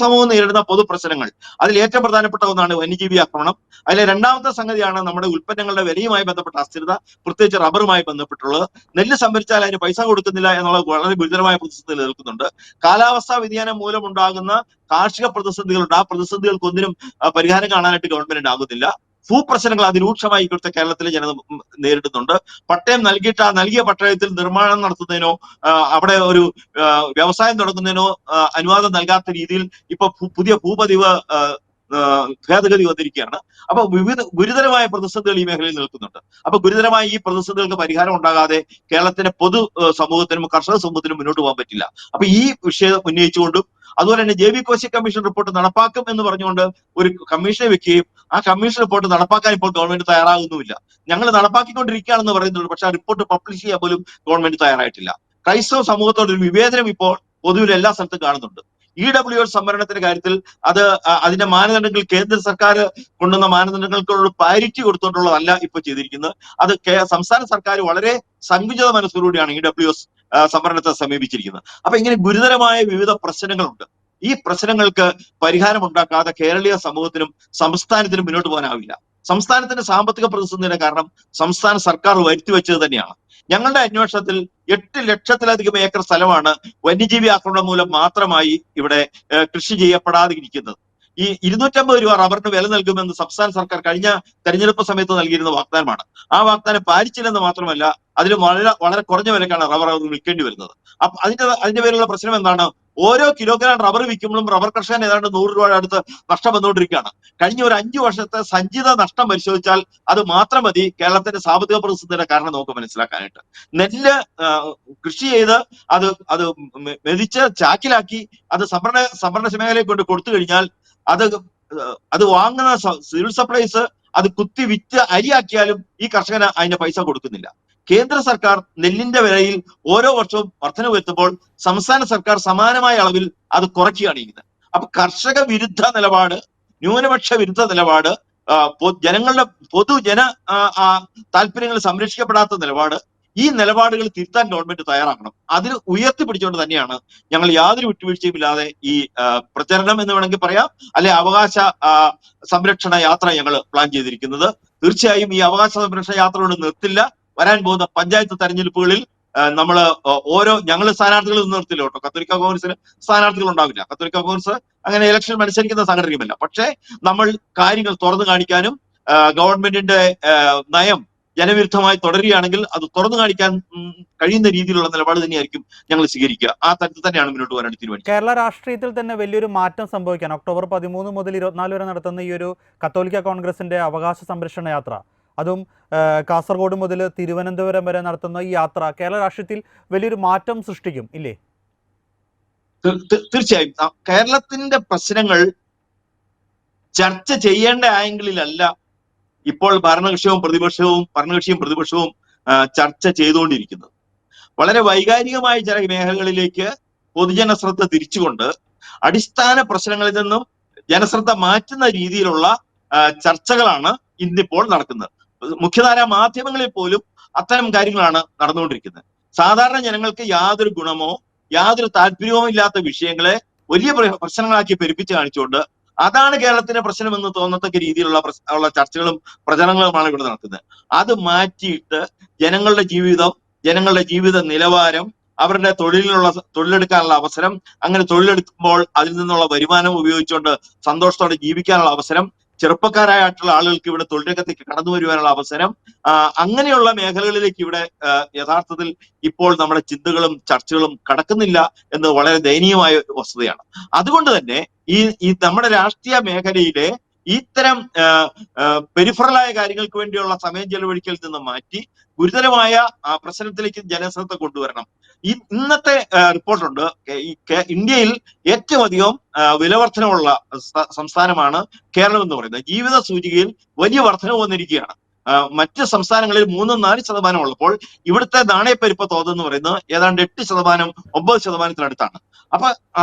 സമൂഹം നേരിടുന്ന പൊതു പ്രശ്നങ്ങൾ, അതിൽ ഏറ്റവും പ്രധാനപ്പെട്ട ഒന്നാണ് വന്യജീവി ആക്രമണം. അതിലെ രണ്ടാമത്തെ സംഗതിയാണ് നമ്മുടെ ഉൽപ്പന്നങ്ങളുടെ വിലയുമായി ബന്ധപ്പെട്ട അസ്ഥിരത, പ്രത്യേകിച്ച് റബ്ബറുമായി ബന്ധപ്പെട്ടുള്ളത്. നെല്ല് സംഭരിച്ചാൽ അതിന് പൈസ കൊടുക്കുന്നില്ല എന്നുള്ളത് വളരെ ഗുരുതരമായ പ്രതിസന്ധി നിൽക്കുന്നുണ്ട്. കാലാവസ്ഥാ വ്യതിയാനം മൂലമുണ്ടാകുന്ന കാർഷിക പ്രതിസന്ധികളുണ്ട്. ആ പ്രതിസന്ധികൾക്കൊന്നിനും പരിഹാരം കാണാനായിട്ട് ഗവൺമെന്റിന് ആകുന്നില്ല. ഭൂപ്രശ്നങ്ങൾ അതിരൂക്ഷമായി ഇവിടുത്തെ കേരളത്തിലെ ജനത നേരിടുന്നുണ്ട്. പട്ടയം നൽകിയ പട്ടയത്തിൽ നിർമ്മാണം നടത്തുന്നതിനോ അവിടെ ഒരു വ്യവസായം തുടങ്ങുന്നതിനോ അനുവാദം നൽകാത്ത രീതിയിൽ ഇപ്പൊ പുതിയ ഭൂപതിവ് ഭേദഗതി വന്നിരിക്കുകയാണ്. അപ്പൊ ഗുരുതരമായ പ്രതിസന്ധികൾ ഈ മേഖലയിൽ നിൽക്കുന്നുണ്ട്. അപ്പൊ ഗുരുതരമായ ഈ പ്രതിസന്ധികൾക്ക് പരിഹാരം ഉണ്ടാകാതെ കേരളത്തിന്റെ പൊതു സമൂഹത്തിനും കർഷക സമൂഹത്തിനും മുന്നോട്ട് പോകാൻ പറ്റില്ല. അപ്പൊ ഈ വിഷയം ഉന്നയിച്ചുകൊണ്ടും അതുപോലെ തന്നെ JB കോശി കമ്മീഷൻ റിപ്പോർട്ട് നടപ്പാക്കും എന്ന് പറഞ്ഞുകൊണ്ട് ഒരു കമ്മീഷനെ വെക്കുകയും ആ കമ്മീഷൻ റിപ്പോർട്ട് നടപ്പാക്കാൻ ഇപ്പോൾ ഗവൺമെന്റ് തയ്യാറാകുന്നുമില്ല. ഞങ്ങൾ നടപ്പാക്കിക്കൊണ്ടിരിക്കുകയാണെന്ന് പറയുന്നുള്ളൂ, പക്ഷെ ആ റിപ്പോർട്ട് പബ്ലിഷ് ചെയ്യാൻ പോലും ഗവൺമെന്റ് തയ്യാറായിട്ടില്ല. ക്രൈസ്തവ സമൂഹത്തോടൊരു വിവേചനം ഇപ്പോൾ പൊതുവിൽ എല്ലാ സ്ഥലത്തും കാണുന്നുണ്ട്. EWS സംവരണത്തിന്റെ കാര്യത്തിൽ അതിന്റെ മാനദണ്ഡങ്ങൾ കേന്ദ്ര സർക്കാർ കൊണ്ടുവന്ന മാനദണ്ഡങ്ങൾക്കുള്ള പാരിറ്റി കൊടുത്തുകൊണ്ടുള്ളതല്ല ഇപ്പൊ ചെയ്തിരിക്കുന്നത്. അത് സംസ്ഥാന സർക്കാർ വളരെ സങ്കുചിത മനസ്സോടുകൂടിയാണ് EWS സംവരണത്തെ സമീപിച്ചിരിക്കുന്നത്. അപ്പൊ ഇങ്ങനെ ഗുരുതരമായ വിവിധ പ്രശ്നങ്ങളുണ്ട്. ഈ പ്രശ്നങ്ങൾക്ക് പരിഹാരം ഉണ്ടാക്കാതെ കേരളീയ സമൂഹത്തിനും സംസ്ഥാനത്തിനും മുന്നോട്ട് പോകാനാവില്ല. സംസ്ഥാനത്തിന്റെ സാമ്പത്തിക പ്രതിസന്ധിയുടെ കാരണം സംസ്ഥാന സർക്കാർ വരുത്തിവെച്ചത് തന്നെയാണ്. ഞങ്ങളുടെ അന്വേഷണത്തിൽ 8 ലക്ഷത്തിലധികം ഏക്കർ സ്ഥലമാണ് വന്യജീവി ആക്രമണം മൂലം മാത്രമായി ഇവിടെ കൃഷി ചെയ്യപ്പെടാതെ ഇരിക്കുന്നത്. ഈ 250 രൂപ റബ്ബറിന് വില നൽകുമെന്ന് സംസ്ഥാന സർക്കാർ കഴിഞ്ഞ തെരഞ്ഞെടുപ്പ് സമയത്ത് നൽകിയിരുന്ന വാഗ്ദാനമാണ്. ആ വാഗ്ദാനം പാലിച്ചില്ലെന്ന് മാത്രമല്ല, അതിന് വളരെ കുറഞ്ഞ വിലക്കാണ് റബ്ബർ വിൽക്കേണ്ടി വരുന്നത്. അപ്പൊ അതിന്റെ പേരിലുള്ള പ്രശ്നം എന്താണ്? ഓരോ കിലോഗ്രാം റബ്ബർ വിൽക്കുമ്പോഴും റബ്ബർ കർഷകൻ ഏതാണ്ട് 100 രൂപയുടെ അടുത്ത് നഷ്ടം വന്നുകൊണ്ടിരിക്കുകയാണ്. കഴിഞ്ഞ ഒരു 5 വർഷത്തെ സഞ്ചിത നഷ്ടം പരിശോധിച്ചാൽ അത് മാത്രം മതി കേരളത്തിന്റെ സാമ്പത്തിക പ്രതിസന്ധിയുടെ കാരണം നമുക്ക് മനസ്സിലാക്കാനായിട്ട്. നെല്ല് കൃഷി ചെയ്ത് അത് മെതിച്ച് ചാക്കിലാക്കി അത് സംഭരണ മേഖലയെ കൊണ്ട് കൊടുത്തു കഴിഞ്ഞാൽ അത് വാങ്ങുന്ന സിവിൽ സപ്ലൈസ് അത് കുത്തി വിറ്റ് അരിയാക്കിയാലും ഈ കർഷകന് അതിന്റെ പൈസ കൊടുക്കുന്നില്ല. കേന്ദ്ര സർക്കാർ നെല്ലിന്റെ വിലയിൽ ഓരോ വർഷവും വർധന വരുത്തുമ്പോൾ സംസ്ഥാന സർക്കാർ സമാനമായ അളവിൽ അത് കുറയ്ക്കുകയാണ് ചെയ്യുന്നത്. അപ്പൊ കർഷക വിരുദ്ധ നിലപാട്, ന്യൂനപക്ഷ വിരുദ്ധ നിലപാട്, ജനങ്ങളുടെ പൊതുജന താല്പര്യങ്ങൾ സംരക്ഷിക്കപ്പെടാത്ത നിലപാട്, ഈ നിലപാടുകൾ തിരുത്താൻ ഗവൺമെന്റ് തയ്യാറാക്കണം. അതിന് ഉയർത്തിപ്പിടിച്ചുകൊണ്ട് തന്നെയാണ് ഞങ്ങൾ യാതൊരു വിട്ടുവീഴ്ചയും ഇല്ലാതെ ഈ പ്രചരണം എന്ന് വേണമെങ്കിൽ പറയാം, അല്ലെ അവകാശ സംരക്ഷണ യാത്ര ഞങ്ങൾ പ്ലാൻ ചെയ്തിരിക്കുന്നത്. തീർച്ചയായും ഈ അവകാശ സംരക്ഷണ യാത്രയോട് നിർത്തില്ല. വരാൻ പോകുന്ന പഞ്ചായത്ത് തെരഞ്ഞെടുപ്പുകളിൽ ഞങ്ങൾ സ്ഥാനാർത്ഥികൾ നിർത്തില്ല കേട്ടോ. കത്തോലിക്ക കോൺഗ്രസിന് സ്ഥാനാർത്ഥികൾ ഉണ്ടാവില്ല. കത്തോലിക്ക കോൺഗ്രസ് അങ്ങനെ ഇലക്ഷൻ മത്സരിക്കുന്ന സംഘടനയുമല്ല. പക്ഷേ നമ്മൾ കാര്യങ്ങൾ തുറന്നു കാണിക്കാനും ഗവൺമെന്റിന്റെ നയം ജനവിരുദ്ധമായി തുടരുകയാണെങ്കിൽ അത് തുറന്നു കാണിക്കാൻ കഴിയുന്ന രീതിയിലുള്ള നിലപാട് തന്നെയായിരിക്കും ഞങ്ങൾ സ്വീകരിക്കുക. ആ തരത്തിൽ തന്നെയാണ് മുന്നോട്ട് പോകാൻ തീരുമാനിച്ചത്. കേരള രാഷ്ട്രീയത്തിൽ തന്നെ വലിയൊരു മാറ്റം സംഭവിക്കാൻ ഒക്ടോബർ 13 മുതൽ 24 വരെ നടത്തുന്ന ഈ ഒരു കത്തോലിക്ക കോൺഗ്രസിന്റെ അവകാശ സംരക്ഷണ യാത്ര, അതും കാസർഗോഡ് മുതൽ തിരുവനന്തപുരം വരെ നടത്തുന്ന ഈ യാത്ര കേരള രാഷ്ട്രീയത്തിൽ വലിയൊരു മാറ്റം സൃഷ്ടിക്കും ഇല്ലേ? തീർച്ചയായും. കേരളത്തിന്റെ പ്രശ്നങ്ങൾ ചർച്ച ചെയ്യേണ്ട ആംഗിളിലല്ല ഇപ്പോൾ ഭരണകക്ഷിയും പ്രതിപക്ഷവും ചർച്ച ചെയ്തുകൊണ്ടിരിക്കുന്നത്. വളരെ വൈകാരികമായ ചില മേഖലകളിലേക്ക് പൊതുജന ശ്രദ്ധ തിരിച്ചുകൊണ്ട് അടിസ്ഥാന പ്രശ്നങ്ങളിൽ നിന്നും ജനശ്രദ്ധ മാറ്റുന്ന രീതിയിലുള്ള ചർച്ചകളാണ് ഇന്നിപ്പോൾ നടക്കുന്നത്. മുഖ്യധാരാ മാധ്യമങ്ങളിൽ പോലും അത്തരം കാര്യങ്ങളാണ് നടന്നുകൊണ്ടിരിക്കുന്നത്. സാധാരണ ജനങ്ങൾക്ക് യാതൊരു ഗുണമോ യാതൊരു താല്പര്യവും ഇല്ലാത്ത വിഷയങ്ങളെ വലിയ പ്രശ്നങ്ങളാക്കി പെരുപ്പിച്ച് കാണിച്ചുകൊണ്ട് അതാണ് കേരളത്തിന്റെ പ്രശ്നമെന്ന് തോന്നത്തക്ക രീതിയിലുള്ള ചർച്ചകളും പ്രചരണങ്ങളുമാണ് ഇവിടെ നടക്കുന്നത്. അത് മാറ്റിയിട്ട് ജനങ്ങളുടെ ജീവിത നിലവാരം, അവരുടെ തൊഴിലെടുക്കാനുള്ള അവസരം, അങ്ങനെ തൊഴിലെടുക്കുമ്പോൾ അതിൽ നിന്നുള്ള വരുമാനം ഉപയോഗിച്ചുകൊണ്ട് സന്തോഷത്തോടെ ജീവിക്കാനുള്ള അവസരം, ചെറുപ്പക്കാരായിട്ടുള്ള ആളുകൾക്ക് ഇവിടെ തൊഴിൽരംഗത്തേക്ക് കടന്നു വരുവാനുള്ള അവസരം, അങ്ങനെയുള്ള മേഖലകളിലേക്ക് ഇവിടെ യഥാർത്ഥത്തിൽ ഇപ്പോൾ നമ്മുടെ ചിന്തകളും ചർച്ചകളും കടക്കുന്നില്ല എന്ന് വളരെ ദയനീയമായ വസ്തുതയാണ്. അതുകൊണ്ട് തന്നെ ഈ നമ്മുടെ രാഷ്ട്രീയ മേഖലയിലെ ഇത്തരം പെരിഫറലായ കാര്യങ്ങൾക്ക് വേണ്ടിയുള്ള സമയം ചെലവഴിക്കൽ നിന്ന് മാറ്റി ഗുരുതരമായ പ്രശ്നത്തിലേക്ക് ജനശ്രദ്ധ കൊണ്ടുവരണം. ഇന്നത്തെ റിപ്പോർട്ടുണ്ട്, ഇന്ത്യയിൽ ഏറ്റവും അധികം വിലവർധനവുള്ള സംസ്ഥാനമാണ് കേരളം എന്ന് പറയുന്നത്. ജീവിത സൂചികയിൽ വലിയ വർധനവ് വന്നിരിക്കുകയാണ്. മറ്റ് സംസ്ഥാനങ്ങളിൽ 3-4% ഉള്ളപ്പോൾ ഇവിടുത്തെ നാണയപ്പെരുപ്പ തോത് എന്ന് പറയുന്നത് ഏതാണ്ട് 8%-9%-അടുത്താണ്. അപ്പൊ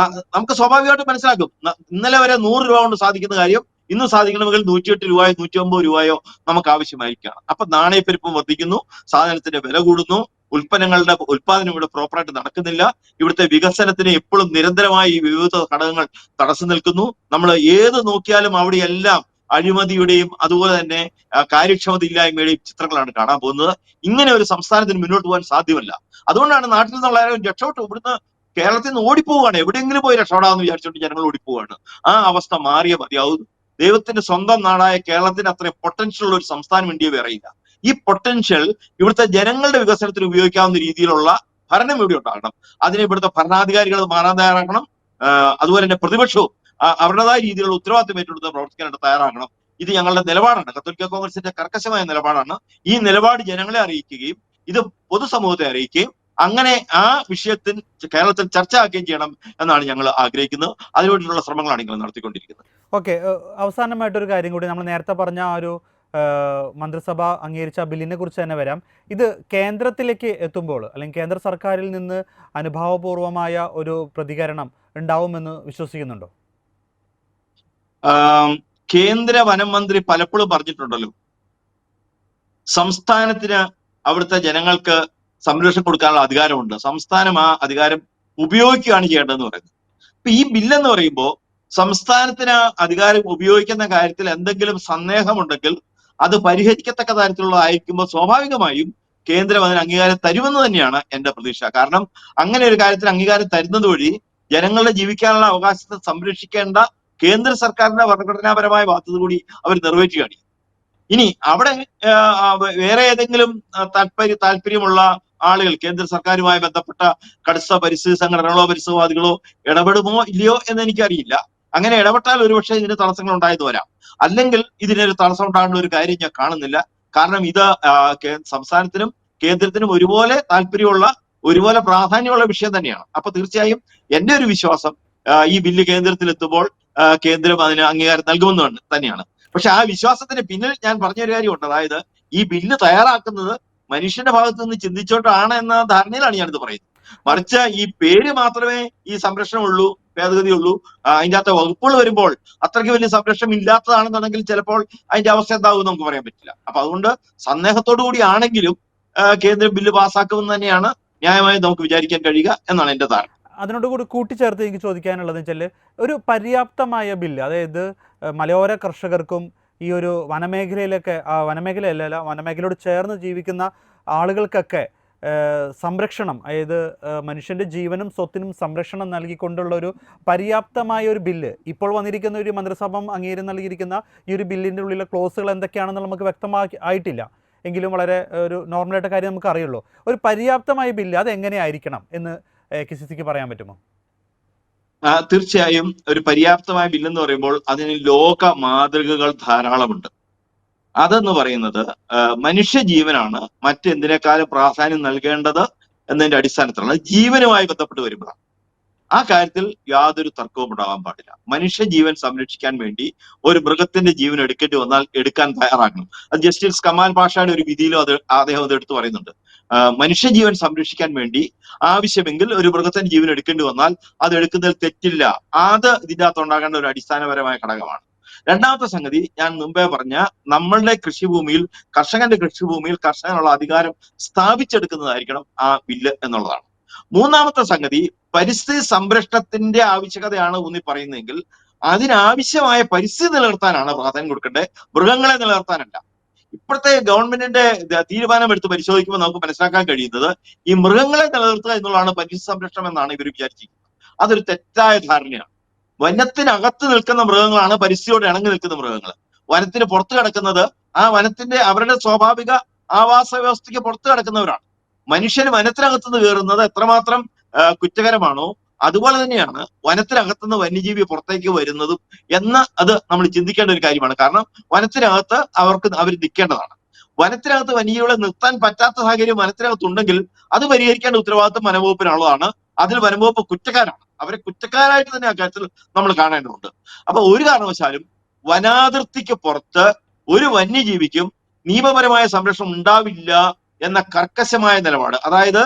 നമുക്ക് സ്വാഭാവികമായിട്ട് മനസ്സിലാക്കും, ഇന്നലെ വരെ 100 രൂപ കൊണ്ട് സാധിക്കുന്ന കാര്യം ഇന്ന് സാധിക്കണമെങ്കിൽ 108 രൂപയോ 109 രൂപയോ നമുക്ക് ആവശ്യമായിരിക്കുകയാണ്. അപ്പൊ നാണയപ്പെരുപ്പം വർദ്ധിക്കുന്നു, സാധനത്തിന്റെ വില കൂടുന്നു, ഉൽപ്പന്നങ്ങളുടെ ഉൽപാദനം ഇവിടെ പ്രോപ്പറായിട്ട് നടക്കുന്നില്ല. ഇവിടുത്തെ വികസനത്തിന് എപ്പോഴും നിരന്തരമായി വിവിധ ഘടകങ്ങൾ തടസ്സം നിൽക്കുന്നു. നമ്മൾ ഏത് നോക്കിയാലും അവിടെയെല്ലാം അഴിമതിയുടെയും അതുപോലെ തന്നെ കാര്യക്ഷമത ഇല്ലായ്മയുടെയും ചിത്രങ്ങളാണ് കാണാൻ പോകുന്നത്. ഇങ്ങനെ ഒരു സംസ്ഥാനത്തിന് മുന്നോട്ട് പോകാൻ സാധ്യമല്ല. അതുകൊണ്ടാണ് നാട്ടിൽ നിന്നുള്ള രക്ഷപ്പെട്ടു ഇവിടുന്ന് കേരളത്തിൽ നിന്ന് ഓടിപ്പോവുകയാണ്. എവിടെയെങ്കിലും പോയി രക്ഷപ്പെടാമെന്ന് വിചാരിച്ചുകൊണ്ട് ജനങ്ങൾ ഓടിപ്പോവുകയാണ്. ആ അവസ്ഥ മാറിയേ മതിയാവും. ദൈവത്തിന്റെ സ്വന്തം നാടായ കേരളത്തിന് അത്രയും പൊട്ടൻഷ്യൽ ഉള്ള ഒരു സംസ്ഥാനം ഇന്ത്യയെ വേറെയില്ല. ഈ പൊട്ടൻഷ്യൽ ഇവിടുത്തെ ജനങ്ങളുടെ വികസനത്തിന് ഉപയോഗിക്കാവുന്ന രീതിയിലുള്ള ഭരണം ഇവിടെ ഉണ്ടാകണം. അതിന് ഇവിടുത്തെ ഭരണാധികാരികൾ മാറാൻ തയ്യാറാക്കണം. അതുപോലെ തന്നെ പ്രതിപക്ഷവും അവരുടേതായ രീതിയിലുള്ള ഉത്തരവാദിത്വം ഏറ്റെടുത്ത് പ്രവർത്തിക്കാനായിട്ട് തയ്യാറാകണം. ഇത് ഞങ്ങളുടെ നിലപാടാണ്, കത്തോലിക്ക കോൺഗ്രസിന്റെ കർക്കശമായ നിലപാടാണ്. ഈ നിലപാട് ജനങ്ങളെ അറിയിക്കുകയും ഇത് പൊതുസമൂഹത്തെ അറിയിക്കുകയും അങ്ങനെ ആ വിഷയത്തിൽ കേരളത്തിൽ ചർച്ച ആക്കുകയും ചെയ്യണം എന്നാണ് ഞങ്ങൾ ആഗ്രഹിക്കുന്നത്. അതിനുവേണ്ടിയുള്ള ശ്രമങ്ങളാണ് നിങ്ങൾ നടത്തിക്കൊണ്ടിരിക്കുന്നത്. ഓക്കെ, അവസാനമായിട്ടൊരു കാര്യം കൂടി, നമ്മൾ നേരത്തെ പറഞ്ഞ ആ ഒരു മന്ത്രിസഭ അംഗീകരിച്ച ബില്ലിനെ കുറിച്ച് തന്നെ വരാം. ഇത് കേന്ദ്രത്തിലേക്ക് എത്തുമ്പോൾ അല്ലെങ്കിൽ കേന്ദ്ര സർക്കാരിൽ നിന്ന് അനുഭാവപൂർവമായ ഒരു പ്രതികരണം ഉണ്ടാവുമെന്ന് വിശ്വസിക്കുന്നുണ്ടോ? കേന്ദ്ര വനം മന്ത്രി പലപ്പോഴും പറഞ്ഞിട്ടുണ്ടല്ലോ, സംസ്ഥാനത്തിന് അവിടുത്തെ ജനങ്ങൾക്ക് സംരക്ഷണം കൊടുക്കാനുള്ള അധികാരമുണ്ട്, സംസ്ഥാനം ആ അധികാരം ഉപയോഗിക്കുകയാണ് ചെയ്യേണ്ടതെന്ന് പറയുന്നത്. അപ്പൊ ഈ ബില്ലെന്ന് പറയുമ്പോൾ സംസ്ഥാനത്തിന് അധികാരം ഉപയോഗിക്കുന്ന കാര്യത്തിൽ എന്തെങ്കിലും സന്ദേഹമുണ്ടെങ്കിൽ അത് പരിഹരിക്കത്തക്ക തരത്തിലുള്ളതായിരിക്കുമ്പോൾ സ്വാഭാവികമായും കേന്ദ്രം അതിന് അംഗീകാരം തരുമെന്ന് തന്നെയാണ് എന്റെ പ്രതീക്ഷ. കാരണം അങ്ങനെ ഒരു കാര്യത്തിൽ അംഗീകാരം തരുന്നത് വഴി ജനങ്ങളുടെ ജീവിക്കാനുള്ള അവകാശത്തെ സംരക്ഷിക്കേണ്ട കേന്ദ്ര സർക്കാരിന്റെ ഭരണഘടനാപരമായ ബാധ്യത കൂടി അവർ നിറവേറ്റുകയാണ്. ഇനി അവിടെ വേറെ ഏതെങ്കിലും താല്പര്യമുള്ള ആളുകൾ കേന്ദ്ര സർക്കാരുമായി ബന്ധപ്പെട്ട കടുത്ത പരിസ്ഥിതി സംഘടനകളോ പരിസ്ഥിതിവാദികളോ ഇടപെടുമോ ഇല്ലയോ എന്ന് എനിക്കറിയില്ല. അങ്ങനെ ഇടപെട്ടാൽ ഒരുപക്ഷെ ഇതിന് തടസ്സങ്ങൾ ഉണ്ടായത് വരാം. അല്ലെങ്കിൽ ഇതിനൊരു തടസ്സം ഉണ്ടാകുന്ന ഒരു കാര്യം ഞാൻ കാണുന്നില്ല. കാരണം ഇത് സംസ്ഥാനത്തിനും കേന്ദ്രത്തിനും ഒരുപോലെ താല്പര്യമുള്ള, ഒരുപോലെ പ്രാധാന്യമുള്ള വിഷയം തന്നെയാണ്. അപ്പൊ തീർച്ചയായും എന്റെ ഒരു വിശ്വാസം ഈ ബില്ല് കേന്ദ്രത്തിൽ എത്തുമ്പോൾ കേന്ദ്രം അതിന് അംഗീകാരം നൽകുമെന്ന് തന്നെയാണ്. പക്ഷെ ആ വിശ്വാസത്തിന് പിന്നിൽ ഞാൻ പറഞ്ഞൊരു കാര്യമുണ്ട്. അതായത് ഈ ബില്ല് തയ്യാറാക്കുന്നത് മനുഷ്യന്റെ ഭാഗത്ത് നിന്ന് ചിന്തിച്ചോണ്ടാണ് എന്ന ധാരണയിലാണ് ഞാനിത് പറയുന്നത്. മറിച്ച് ഈ പേര് മാത്രമേ ഈ സംരക്ഷണമുള്ളൂ, ഭേദഗതി ഉള്ളൂ, അതിന്റെ അകത്തെ വകുപ്പുകൾ വരുമ്പോൾ അത്രയ്ക്ക് വലിയ സംരക്ഷണം ഇല്ലാത്തതാണെന്നുണ്ടെങ്കിൽ ചിലപ്പോൾ അതിന്റെ അവസ്ഥ എന്താവും നമുക്ക് പറയാൻ പറ്റില്ല. അപ്പൊ അതുകൊണ്ട് സന്ദേഹത്തോടു കൂടി ആണെങ്കിലും കേന്ദ്രം ബില്ല് പാസ്സാക്കുമെന്ന് തന്നെയാണ് ന്യായമായി നമുക്ക് വിചാരിക്കാൻ കഴിയുക എന്നാണ് എന്റെ ധാരണ. അതിനോട് കൂടി കൂട്ടിച്ചേർത്ത് എനിക്ക് ചോദിക്കാനുള്ളത് വെച്ചാൽ ഒരു പര്യാപ്തമായ ബില്ല്, അതായത് മലയോര കർഷകർക്കും ഈ ഒരു വനമേഖലയിലൊക്കെ വനമേഖലയല്ല വനമേഖലയോട് ചേർന്ന് ജീവിക്കുന്ന ആളുകൾക്കൊക്കെ സംരക്ഷണം, അതായത് മനുഷ്യൻ്റെ ജീവനും സ്വത്തിനും സംരക്ഷണം നൽകിക്കൊണ്ടുള്ള ഒരു പര്യാപ്തമായ ഒരു ബില്ല് ഇപ്പോൾ വന്നിരിക്കുന്ന ഒരു മന്ത്രിസഭ അംഗീകാരം നൽകിയിരിക്കുന്ന ഈ ഒരു ബില്ലിൻ്റെ ഉള്ളിലെ ക്ലോസുകൾ എന്തൊക്കെയാണെന്ന് നമുക്ക് വ്യക്തമാക്കി ആയിട്ടില്ല. എങ്കിലും വളരെ ഒരു നോർമലായിട്ട് കാര്യം നമുക്ക് അറിയുള്ളൂ. ഒരു പര്യാപ്തമായ ബില്ല് അത് എങ്ങനെയായിരിക്കണം എന്ന് KCC പറയാൻ പറ്റുമോ? തീർച്ചയായും ഒരു പര്യാപ്തമായ ബില്ലെന്ന് പറയുമ്പോൾ അതിന് ലോക മാതൃകകൾ ധാരാളമുണ്ട്. അതെന്ന് പറയുന്നത് മനുഷ്യജീവനാണ് മറ്റെന്തിനേക്കാളും പ്രാധാന്യം നൽകേണ്ടത് എന്നതിന്റെ അടിസ്ഥാനത്തിലാണ്. ജീവനുമായി ബന്ധപ്പെട്ട് വരുമ്പോഴാണ് ആ കാര്യത്തിൽ യാതൊരു തർക്കവും ഉണ്ടാകാൻ പാടില്ല. മനുഷ്യജീവൻ സംരക്ഷിക്കാൻ വേണ്ടി ഒരു മൃഗത്തിന്റെ ജീവൻ എടുക്കേണ്ടി വന്നാൽ എടുക്കാൻ തയ്യാറാകണം. അത് ജസ്റ്റിസ് കമാൽ പാഷയുടെ ഒരു വിധിയിലും അദ്ദേഹം അത് എടുത്തു പറയുന്നുണ്ട്. മനുഷ്യജീവൻ സംരക്ഷിക്കാൻ വേണ്ടി ആവശ്യമെങ്കിൽ ഒരു മൃഗത്തിന്റെ ജീവൻ എടുക്കേണ്ടി വന്നാൽ അത് എടുക്കുന്നതിൽ തെറ്റില്ല. അത് ഇതിന്റെ അകത്ത് ഉണ്ടാകേണ്ട ഒരു അടിസ്ഥാനപരമായ ഘടകമാണ്. രണ്ടാമത്തെ സംഗതി, ഞാൻ മുമ്പേ പറഞ്ഞ നമ്മളുടെ കൃഷിഭൂമിയിൽ, കർഷകന്റെ കൃഷിഭൂമിയിൽ കർഷകനുള്ള അധികാരം സ്ഥാപിച്ചെടുക്കുന്നതായിരിക്കണം ആ ബില്ല് എന്നുള്ളതാണ്. മൂന്നാമത്തെ സംഗതി, പരിസ്ഥിതി സംരക്ഷണത്തിന്റെ ആവശ്യകതയാണ് ഊന്നി പറയുന്നതെങ്കിൽ അതിനാവശ്യമായ പരിസ്ഥിതി നിലനിർത്താനാണ് പ്രാധാന്യം കൊടുക്കേണ്ടത്, മൃഗങ്ങളെ നിലനിർത്താനല്ല. ഇപ്പോഴത്തെ ഗവൺമെന്റിന്റെ തീരുമാനം എടുത്ത് പരിശോധിക്കുമ്പോൾ നമുക്ക് മനസ്സിലാക്കാൻ കഴിയുന്നത് ഈ മൃഗങ്ങളെ നിലനിർത്തുക എന്നുള്ളതാണ് പരിസ്ഥിതി സംരക്ഷണം എന്നാണ് ഇവർ വിചാരിച്ചിരിക്കുന്നത്. അതൊരു തെറ്റായ ധാരണയാണ്. വനത്തിനകത്ത് നിൽക്കുന്ന മൃഗങ്ങളാണ് പരിസ്ഥിതിയോട് ഇണങ്ങി നിൽക്കുന്ന മൃഗങ്ങൾ. വനത്തിന് പുറത്ത് കിടക്കുന്നത് ആ വനത്തിന്റെ അവരുടെ സ്വാഭാവിക ആവാസ വ്യവസ്ഥയ്ക്ക് പുറത്ത് കിടക്കുന്നവരാണ്. മനുഷ്യന് വനത്തിനകത്തുനിന്ന് കയറുന്നത് എത്രമാത്രം കുറ്റകരമാണോ അതുപോലെ തന്നെയാണ് വനത്തിനകത്തുനിന്ന് വന്യജീവി പുറത്തേക്ക് വരുന്നതും അത് നമ്മൾ ചിന്തിക്കേണ്ട ഒരു കാര്യമാണ്. കാരണം വനത്തിനകത്ത് അവർ നിൽക്കേണ്ടതാണ്. വനത്തിനകത്ത് വന്യജീവികളെ നിർത്താൻ പറ്റാത്ത സാഹചര്യം വനത്തിനകത്തുണ്ടെങ്കിൽ അത് പരിഹരിക്കേണ്ട ഉത്തരവാദിത്വം വനംവകുപ്പിനുള്ളതാണ്. അതിൽ വനംവകുപ്പ് കുറ്റക്കാരാണ്. അവരെ കുറ്റക്കാരായിട്ട് തന്നെ അക്കാര്യത്തിൽ നമ്മൾ കാണേണ്ടതുണ്ട്. അപ്പൊ ഒരു കാരണവശാലും വനാതിർത്തിക്ക് പുറത്ത് ഒരു വന്യജീവിക്കും നിയമപരമായ സംരക്ഷണം ഉണ്ടാവില്ല എന്ന കർക്കശമായ നിലപാട്, അതായത്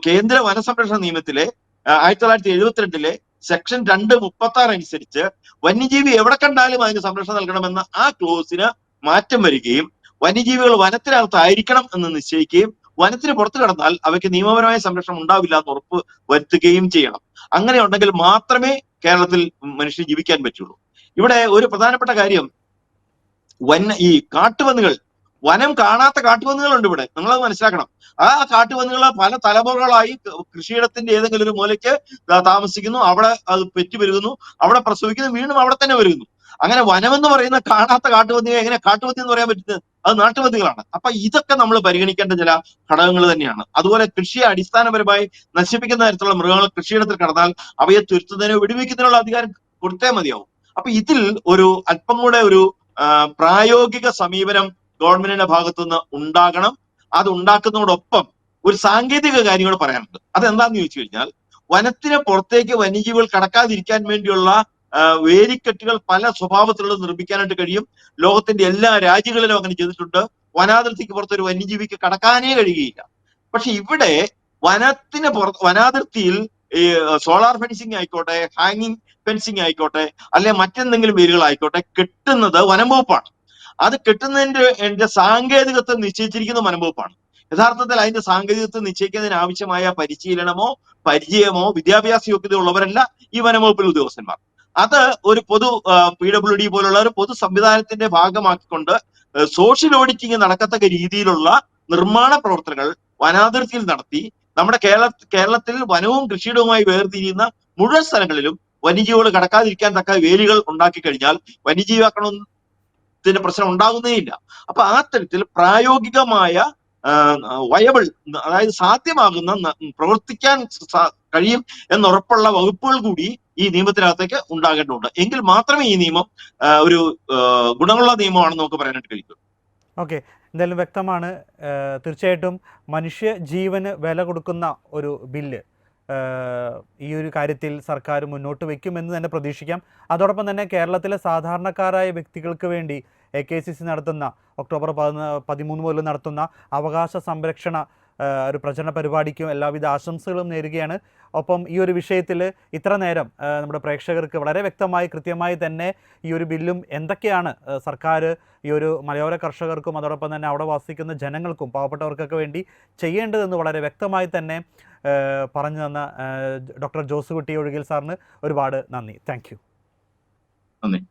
കേന്ദ്ര വനസംരക്ഷണ നിയമത്തിലെ 1972 സെക്ഷൻ 236 അനുസരിച്ച് വന്യജീവി എവിടെ കണ്ടാലും അതിന് സംരക്ഷണം നൽകണമെന്ന ആ ക്ലോസിന് മാറ്റം വരികയും വന്യജീവികൾ വനത്തിനകത്തായിരിക്കണം എന്ന് നിശ്ചയിക്കുകയും വനത്തിന് പുറത്തു കടന്നാൽ അവയ്ക്ക് നിയമപരമായ സംരക്ഷണം ഉണ്ടാവില്ല എന്ന് ഉറപ്പ് വരുത്തുകയും ചെയ്യണം. അങ്ങനെ ഉണ്ടെങ്കിൽ മാത്രമേ കേരളത്തിൽ മനുഷ്യൻ ജീവിക്കാൻ പറ്റുള്ളൂ. ഇവിടെ ഒരു പ്രധാനപ്പെട്ട കാര്യം, ഈ കാട്ടുപന്നികൾ, വനം കാണാത്ത കാട്ടുപന്നികളുണ്ട് ഇവിടെ, നിങ്ങളത് മനസ്സിലാക്കണം. ആ കാട്ടുപന്നികൾ പല തലമുറകളായി കൃഷിയിടത്തിന്റെ ഏതെങ്കിലും ഒരു മൂലയ്ക്ക് താമസിക്കുന്നു, അവിടെ അത് പെറ്റുപെരുകുന്നു, അവിടെ പ്രസവിക്കുന്നു, വീണ്ടും അവിടെ തന്നെ വരുന്നു. അങ്ങനെ വനം എന്ന് പറയുന്ന കാണാത്ത കാട്ടുപന്നിയെ എങ്ങനെ കാട്ടുപന്നി എന്ന് പറയാൻ പറ്റുന്നത്? അത് നാട്ടുപന്നികളാണ്. അപ്പൊ ഇതൊക്കെ നമ്മൾ പരിഗണിക്കേണ്ട ചില ഘടകങ്ങൾ തന്നെയാണ്. അതുപോലെ കൃഷിയെ അടിസ്ഥാനപരമായി നശിപ്പിക്കുന്ന തരത്തിലുള്ള മൃഗങ്ങൾ കൃഷിയിടത്തിൽ കടന്നാൽ അവയെ തുരുത്തുന്നതിനോ വെടിവെക്കുന്നതിനുള്ള അധികാരം കൊടുത്തേ മതിയാവും. അപ്പൊ ഇതിൽ ഒരു അല്പം കൂടെ ഒരു പ്രായോഗിക സമീപനം ഗവൺമെന്റിന്റെ ഭാഗത്തുനിന്ന് ഉണ്ടാകണം. അത് ഉണ്ടാക്കുന്നതോടൊപ്പം ഒരു സാങ്കേതിക കാര്യം കൂടെ പറയാനുണ്ട്. അതെന്താന്ന് ചോദിച്ചു കഴിഞ്ഞാൽ, വനത്തിന് പുറത്തേക്ക് വന്യജീവികൾ കടക്കാതിരിക്കാൻ വേണ്ടിയുള്ള വേലിക്കെട്ടുകൾ പല സ്വഭാവത്തിലുള്ള നിർമ്മിക്കാനായിട്ട് കഴിയും. ലോകത്തിന്റെ എല്ലാ രാജ്യങ്ങളിലും അങ്ങനെ ചെയ്തിട്ടുണ്ട്. വനാതിർത്തിക്ക് പുറത്ത് ഒരു വന്യജീവിക്ക് കടക്കാനേ കഴിയുകയില്ല. പക്ഷെ ഇവിടെ വനാതിർത്തിയിൽ ഈ സോളാർ ഫെൻസിങ് ആയിക്കോട്ടെ, ഹാങ്ങിങ് ഫെൻസിങ് ആയിക്കോട്ടെ, അല്ലെ മറ്റെന്തെങ്കിലും വേരുകളായിക്കോട്ടെ, കെട്ടുന്നത് വനംവകുപ്പാണ്. അത് കെട്ടുന്നതിന്റെ സാങ്കേതികത്വം നിശ്ചയിച്ചിരിക്കുന്ന വനംവകുപ്പാണ്. യഥാർത്ഥത്തിൽ അതിന്റെ സാങ്കേതികത്വം നിശ്ചയിക്കുന്നതിന് ആവശ്യമായ പരിശീലനമോ പരിചയമോ വിദ്യാഭ്യാസ യോഗ്യത ഉള്ളവരല്ല ഈ വനംവകുപ്പിലെ ഉദ്യോഗസ്ഥന്മാർ. അത് ഒരു പൊതു PWD പോലുള്ള ഒരു പൊതു സംവിധാനത്തിന്റെ ഭാഗമാക്കിക്കൊണ്ട് സോഷ്യൽ ഓഡിറ്റിംഗ് നടക്കത്തക്ക രീതിയിലുള്ള നിർമ്മാണ പ്രവർത്തനങ്ങൾ വനാതിർത്തിയിൽ നടത്തി നമ്മുടെ കേരളത്തിൽ വനവും കൃഷിയിടവുമായി വേർതിരിയുന്ന മുഴുവൻ സ്ഥലങ്ങളിലും വന്യജീവികൾ കടക്കാതിരിക്കാൻ തക്ക വേലികൾ ഉണ്ടാക്കി കഴിഞ്ഞാൽ വന്യജീവി ആക്രമണത്തിന്റെ പ്രശ്നം ഉണ്ടാകുന്നേ ഇല്ല. അപ്പൊ ആ തരത്തിൽ പ്രായോഗികമായ വയബിൾ, അതായത് സാധ്യമാകുന്ന പ്രവർത്തിക്കാൻ കഴിയും എന്നുറപ്പുള്ള വകുപ്പുകൾ കൂടി ഈ നിയമത്തിനകത്തേക്ക് ഉണ്ടാകേണ്ടതുണ്ട്. എങ്കിൽ മാത്രമേ ഈ നിയമം ഒരു ഗുണമുള്ള നിയമമാണെന്ന് നമുക്ക് പറയാനായിട്ട് കഴിയൂ. ഓക്കെ, എന്തായാലും വ്യക്തമാണ്. തീർച്ചയായിട്ടും മനുഷ്യ ജീവന് വില കൊടുക്കുന്ന ഒരു ബില്ല് ഈ ഒരു കാര്യത്തിൽ സർക്കാർ മുന്നോട്ട് വയ്ക്കുമെന്ന് തന്നെ പ്രതീക്ഷിക്കാം. അതോടൊപ്പം തന്നെ കേരളത്തിലെ സാധാരണക്കാരായ വ്യക്തികൾക്ക് വേണ്ടി AKCC നടത്തുന്ന ഒക്ടോബർ 13 മുതൽ നടത്തുന്ന അവകാശ സംരക്ഷണ ഒരു പ്രചരണ പരിപാടിക്കും എല്ലാവിധ ആശംസകളും നേരുകയാണ്. ഒപ്പം ഈ ഒരു വിഷയത്തിൽ ഇത്ര നേരം നമ്മുടെ പ്രേക്ഷകർക്ക് വളരെ വ്യക്തമായി കൃത്യമായി തന്നെ ഈ ഒരു ബില്ലും എന്തൊക്കെയാണ് സർക്കാർ ഈ ഒരു മലയോര കർഷകർക്കും അതോടൊപ്പം തന്നെ അവിടെ വസിക്കുന്ന ജനങ്ങൾക്കും പാവപ്പെട്ടവർക്കൊക്കെ വേണ്ടി ചെയ്യേണ്ടതെന്ന് വളരെ വ്യക്തമായി തന്നെ പറഞ്ഞു തന്ന ഡോക്ടർ ജോസുകുട്ടി ഒഴുകിൽ സാറിന് ഒരുപാട് നന്ദി. Thank you. നന്ദി.